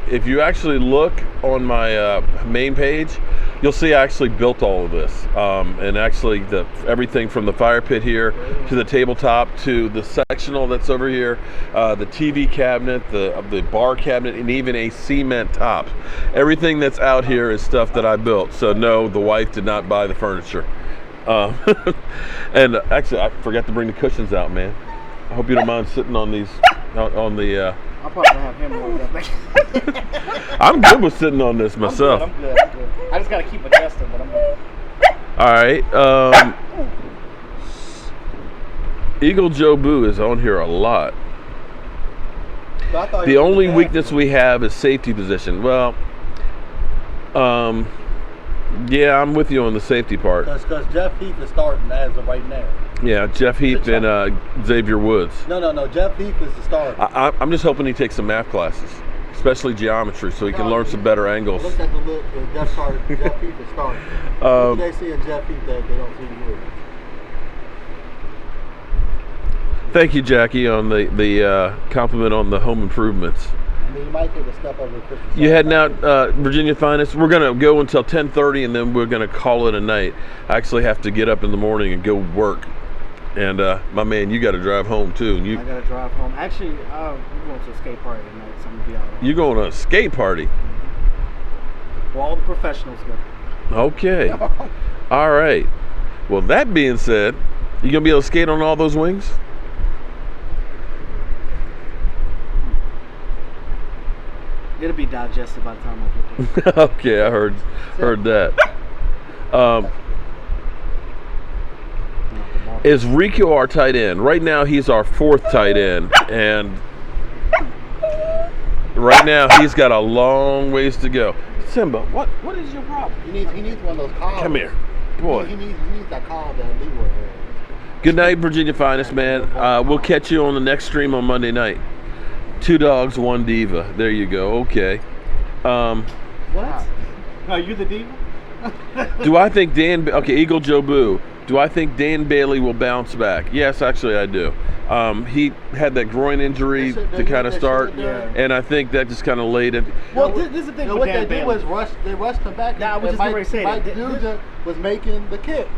If you actually look on my main page, you'll see I actually built all of this. And actually, everything from the fire pit here to the tabletop to the sectional that's over here, the TV cabinet, the bar cabinet, and even a cement top. Everything that's out here is stuff that I built. So no, the wife did not buy the furniture. And actually, I forgot to bring the cushions out, man. I hope you don't mind sitting on these, on the. I'll probably have him hold that. I'm good with sitting on this myself. I'm good. I just gotta keep adjusting, but I'm good. All right. Eagle Jobu is on here a lot. The only weakness we have is safety position. Well, yeah, I'm with you on the safety part. Because Jeff Heath is starting as of right now. Yeah, Jeff Heath and Xavier Woods. No. Jeff Heath is the starter. I'm just hoping he takes some math classes, especially geometry, so he can learn some better angles. Look at the depth chart. Jeff Heath is starting. They see a Jeff Heath that they don't see Woods. Thank you, Jackie, on the compliment on the home improvements. I mean, you might take a step over Christmas. You heading out, Virginia Finest? We're going to go until 10:30, and then we're going to call it a night. I actually have to get up in the morning and go work. And my man, you got to drive home too. And I got to drive home. Actually, we're going to a skate party tonight, so I'm going to be out. You going to a skate party? Where all the professionals go. Okay. All right. Well, that being said, you going to be able to skate on all those wings? It'll be digested by the time I get there. Okay, I heard that. Is Rico our tight end? Right now, he's our 4th tight end, and right now he's got a long ways to go. Simba, what is your problem? He needs one of those collars. Come here, boy. He needs that collar that Leroy has. Good night, Virginia Finest, man. We'll catch you on the next stream on Monday night. 2 dogs, 1 diva. There you go. Okay. What? Are you the diva? Do I think Eagle Jobu, do I think Dan Bailey will bounce back? Yes, actually I do. He had that groin injury to kind of start, and I think that just kind of laid it. Well, this is the thing with Dan Bailey. They rushed him back. I was just going to say Mike Nugent was making the kicks.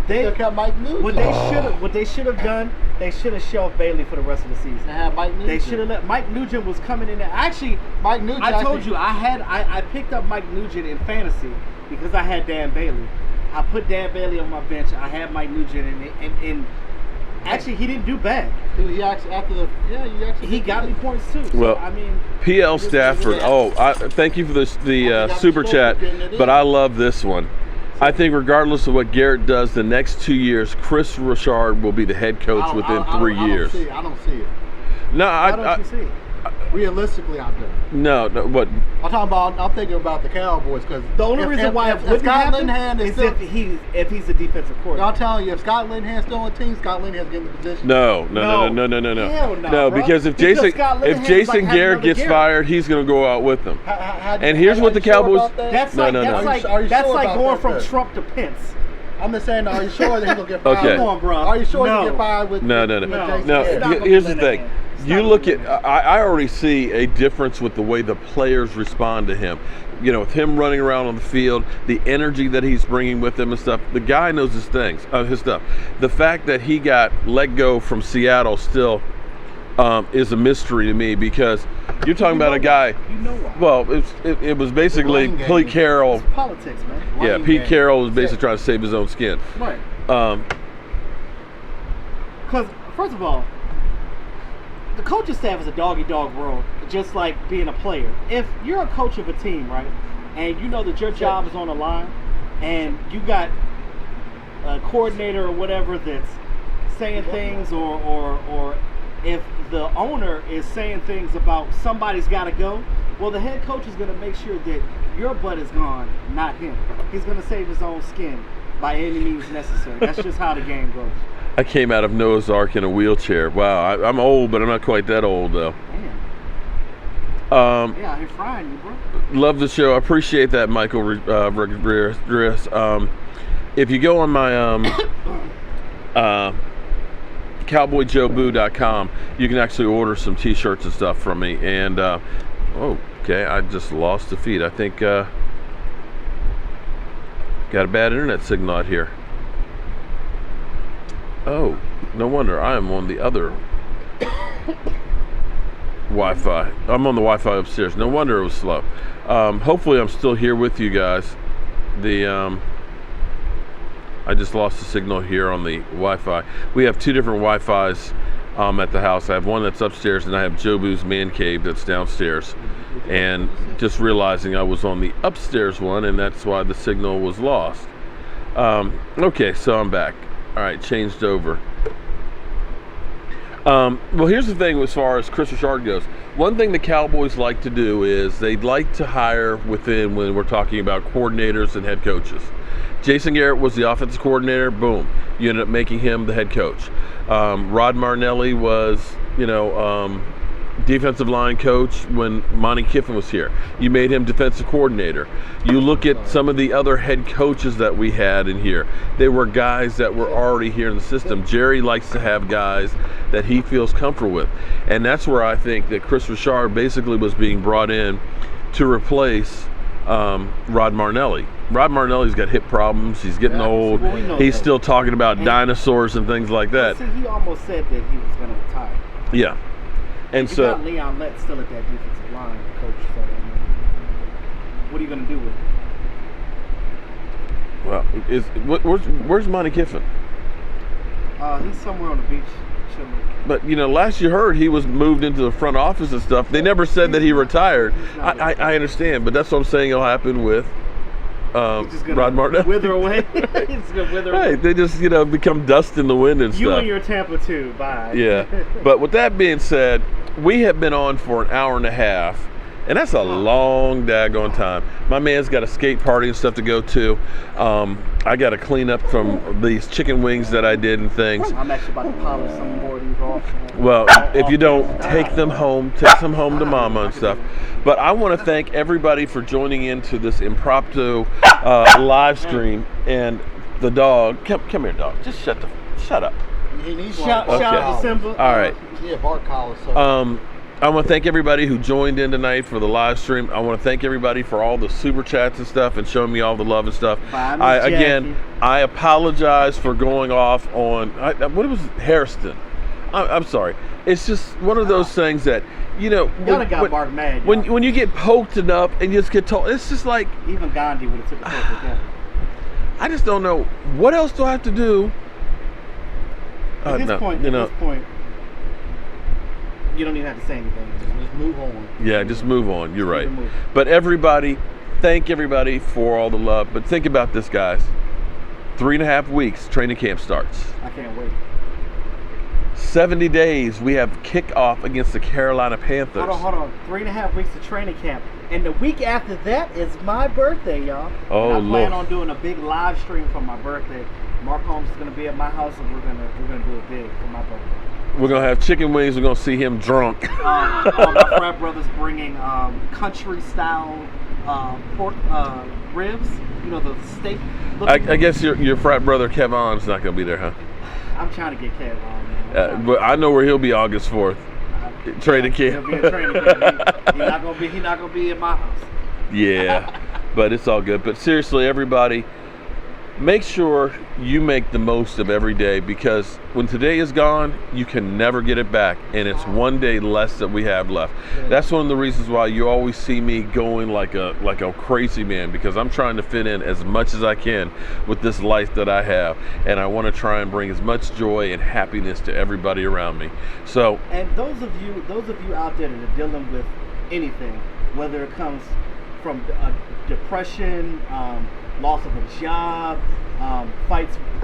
They kept Mike Nugent. What they should have done, they should have shelved Bailey for the rest of the season. They had Mike Nugent. They should have let Mike Nugent was coming in there. Actually, Mike Nugent. I told you I picked up Mike Nugent in fantasy because I had Dan Bailey. I put Dan Bailey on my bench. I had Mike Nugent and actually he didn't do bad. He actually he got me points too. So, Well, I mean, PL Stafford. Thank you for the super chat, but I love this one. I think regardless of what Garrett does, the next 2 years, Chris Richard will be the head coach within 3 years. I don't see it. No, Why don't you see it? Realistically, I do. No, what? I'm thinking about the Cowboys because The only reason why it wouldn't Scott happen Linehan is is still, if he's a defensive coordinator. y'all telling you, if Scott Linehan's still on the team, Scott Linehan's getting the position. No. Hell no, No, bro. because if Because Jason Scott if Linehan's Jason like having Garrett another gets Garrett. fired, he's going to go out with them. And here's Are what the you sure Cowboys. about that? That's No, like no, no. Are you that's sure like about going that, from though? Trump to Pence. I'm just saying, are you sure that he'll get fired? Okay. Come on, bro. Are you sure No. he'll get fired with No. with Jason No, Garrett? Stop with here's the Linehan. thing. You Stop look with at. I already see a difference with the way the players respond to him. You know, with him running around on the field, the energy that he's bringing with him and stuff. The guy knows his things, his stuff. The fact that he got let go from Seattle still is a mystery to me because you're talking about a guy. You know why? Well, it was basically Blame game. Pete Carroll. It's politics, man. Yeah, Blame Pete game. Carroll was basically trying to save his own skin. Right. Um, Because, first of all, the coaching staff is a dog-eat-dog world, just like being a player. If you're a coach of a team, right, and you know that your job is on the line, and you got a coordinator or whatever that's saying things, or if the owner is saying things about somebody's got to go, well, the head coach is going to make sure that your butt is gone, not him. He's going to save his own skin by any means necessary. That's just how the game goes. I came out of Noah's Ark in a wheelchair. Wow, I'm old, but I'm not quite that old though. Damn. Yeah, he's frying you, bro. Love the show. I appreciate that, Michael Riss. If you go on my cowboyjobu.com, you can actually order some t-shirts and stuff from me. And okay, I just lost the feed. I think got a bad internet signal out here. Oh, no wonder. I am on the other Wi-Fi. I'm on the Wi-Fi upstairs. No wonder it was slow. Hopefully I'm still here with you guys. I just lost the signal here on the Wi-Fi. We have two different Wi-Fis at the house. I have one that's upstairs and I have Jobu's Man Cave that's downstairs. And just realizing I was on the upstairs one and that's why the signal was lost. Okay, so I'm back. All right, changed over. Well, here's the thing as far as Chris Richard goes. One thing the Cowboys like to do is they'd like to hire within when we're talking about coordinators and head coaches. Jason Garrett was the offensive coordinator. Boom. You ended up making him the head coach. Rod Marnelli was, defensive line coach when Monty Kiffin was here. You made him defensive coordinator. You look at some of the other head coaches that we had in here. They were guys that were already here in the system. Jerry likes to have guys that he feels comfortable with. And that's where I think that Chris Richard basically was being brought in to replace Rod Marnelli. Rod Marnelli's got hip problems. He's getting old. Well, we know He's that. still talking about dinosaurs and things like that. See, he almost said that he was going to retire. Yeah. And You so got Leon Lett still at that defensive line, coach. So, what are you going to do with it? well, where's Monty Kiffin? He's somewhere on the beach chilling. But last you heard he was moved into the front office and stuff. They never said that he retired. I understand, but that's what I'm saying will happen with He's just gonna Rod Martin. wither away. He's gonna wither away. Right, they just become dust in the wind and You stuff. and your Tampa too. Bye. Yeah, but with that being said, we have been on for an hour and a half, and that's a long daggone time. My man's got a skate party and stuff to go to. I got to clean up from these chicken wings that I did and things. I'm actually about to polish some more of these off. Well, if you don't, take them home, take some home to mama and stuff. But I want to thank everybody for joining into this impromptu live stream. And the dog, come here, dog. Just shut up. He needs Shout one. out to Simba. All right. Yeah, bark collar. So. I want to thank everybody who joined in tonight for the live stream. I want to thank everybody for all the super chats and stuff and showing me all the love and stuff. Bye, Miss Jackie. I apologize for going off on what was Hairston. I'm sorry. It's just one of those things that Y'all done got Mark mad. when you get poked enough and you just get told, it's just like Even Gandhi would have took a poke with that. I just don't know what else do I have to do. At this point, you don't even have to say anything. Just move on. Yeah, just move on. You're right. Move. But everybody, thank everybody for all the love. But think about this, guys. 3.5 weeks, training camp starts. I can't wait. 70 days, we have kickoff against the Carolina Panthers. Hold on. 3.5 weeks of training camp. And the week after that is my birthday, y'all. Oh, and I plan Lord. on doing a big live stream for my birthday. Mark Holmes is gonna be at my house, and we're gonna do it big for my birthday. We're gonna have chicken wings. We're gonna see him drunk. My frat brother's bringing country style pork ribs. You know, the steak. I guess your frat brother Kevin's not gonna be there, huh? I'm trying to get Kev on, man. But I know where he'll be August 4th. Training camp. He'll be in training camp. He's not gonna be in my house. Yeah, but it's all good. But seriously, everybody, make sure you make the most of every day, because when today is gone, you can never get it back, and it's one day less that we have left. That's one of the reasons why you always see me going like a crazy man, because I'm trying to fit in as much as I can with this life that I have, and I want to try and bring as much joy and happiness to everybody around me. So, and those of you out there that are dealing with anything, whether it comes from depression, loss of a job,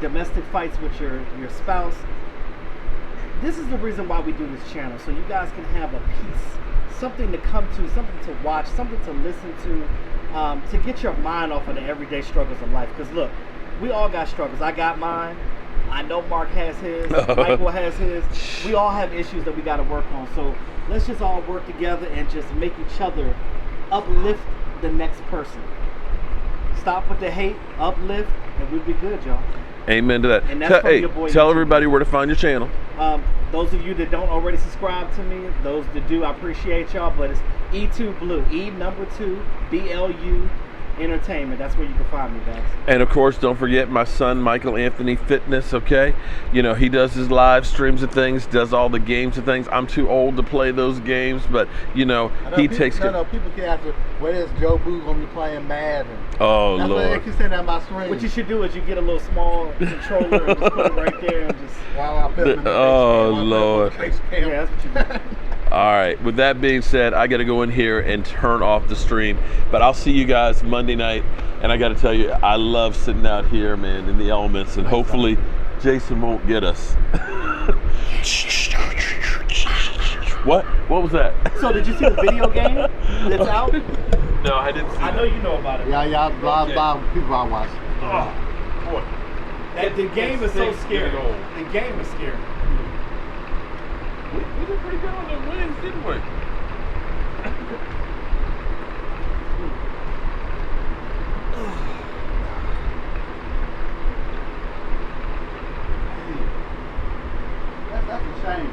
domestic fights with your spouse, this is the reason why we do this channel, so you guys can have a peace, something to come to, something to watch, something to listen to get your mind off of the everyday struggles of life. Because look, we all got struggles. I got mine. I know Mark has his. Michael has his. We all have issues that we got to work on. So let's just all work together and just make each other uplift the next person. Stop with the hate, uplift, and we'll be good, y'all. amen to that. And that's from your boy Tell YouTube. everybody where to find your channel. Those of you that don't already subscribe to me, those that do, I appreciate y'all. But it's E2 Blue, E2 BLU Entertainment. That's where you can find me, guys. And of course, don't forget my son, Michael Anthony Fitness, okay? You know, he does his live streams and things, does all the games and things. I'm too old to play those games, but, you know, he takes care. No, people can ask, when is Jobu going to be playing Madden? Oh, That's Lord. what they can send out my stream. What you should do is you get a little small controller and just put it right there and just... While I put them in the Oh, face cam, Lord. face cam. Yeah, that's what you do. All right, with that being said, I got to go in here and turn off the stream. But I'll see you guys Monday night. And I got to tell you, I love sitting out here, man, in the elements. And hopefully Jason won't get us. What? What was that? So did you see the video game that's out? No, I didn't see I know you know about it. Yeah, blah, people I watch. Oh, boy. The game is so scary. Getting old. The game is scary. We did pretty good on the wins, didn't we? That's a shame.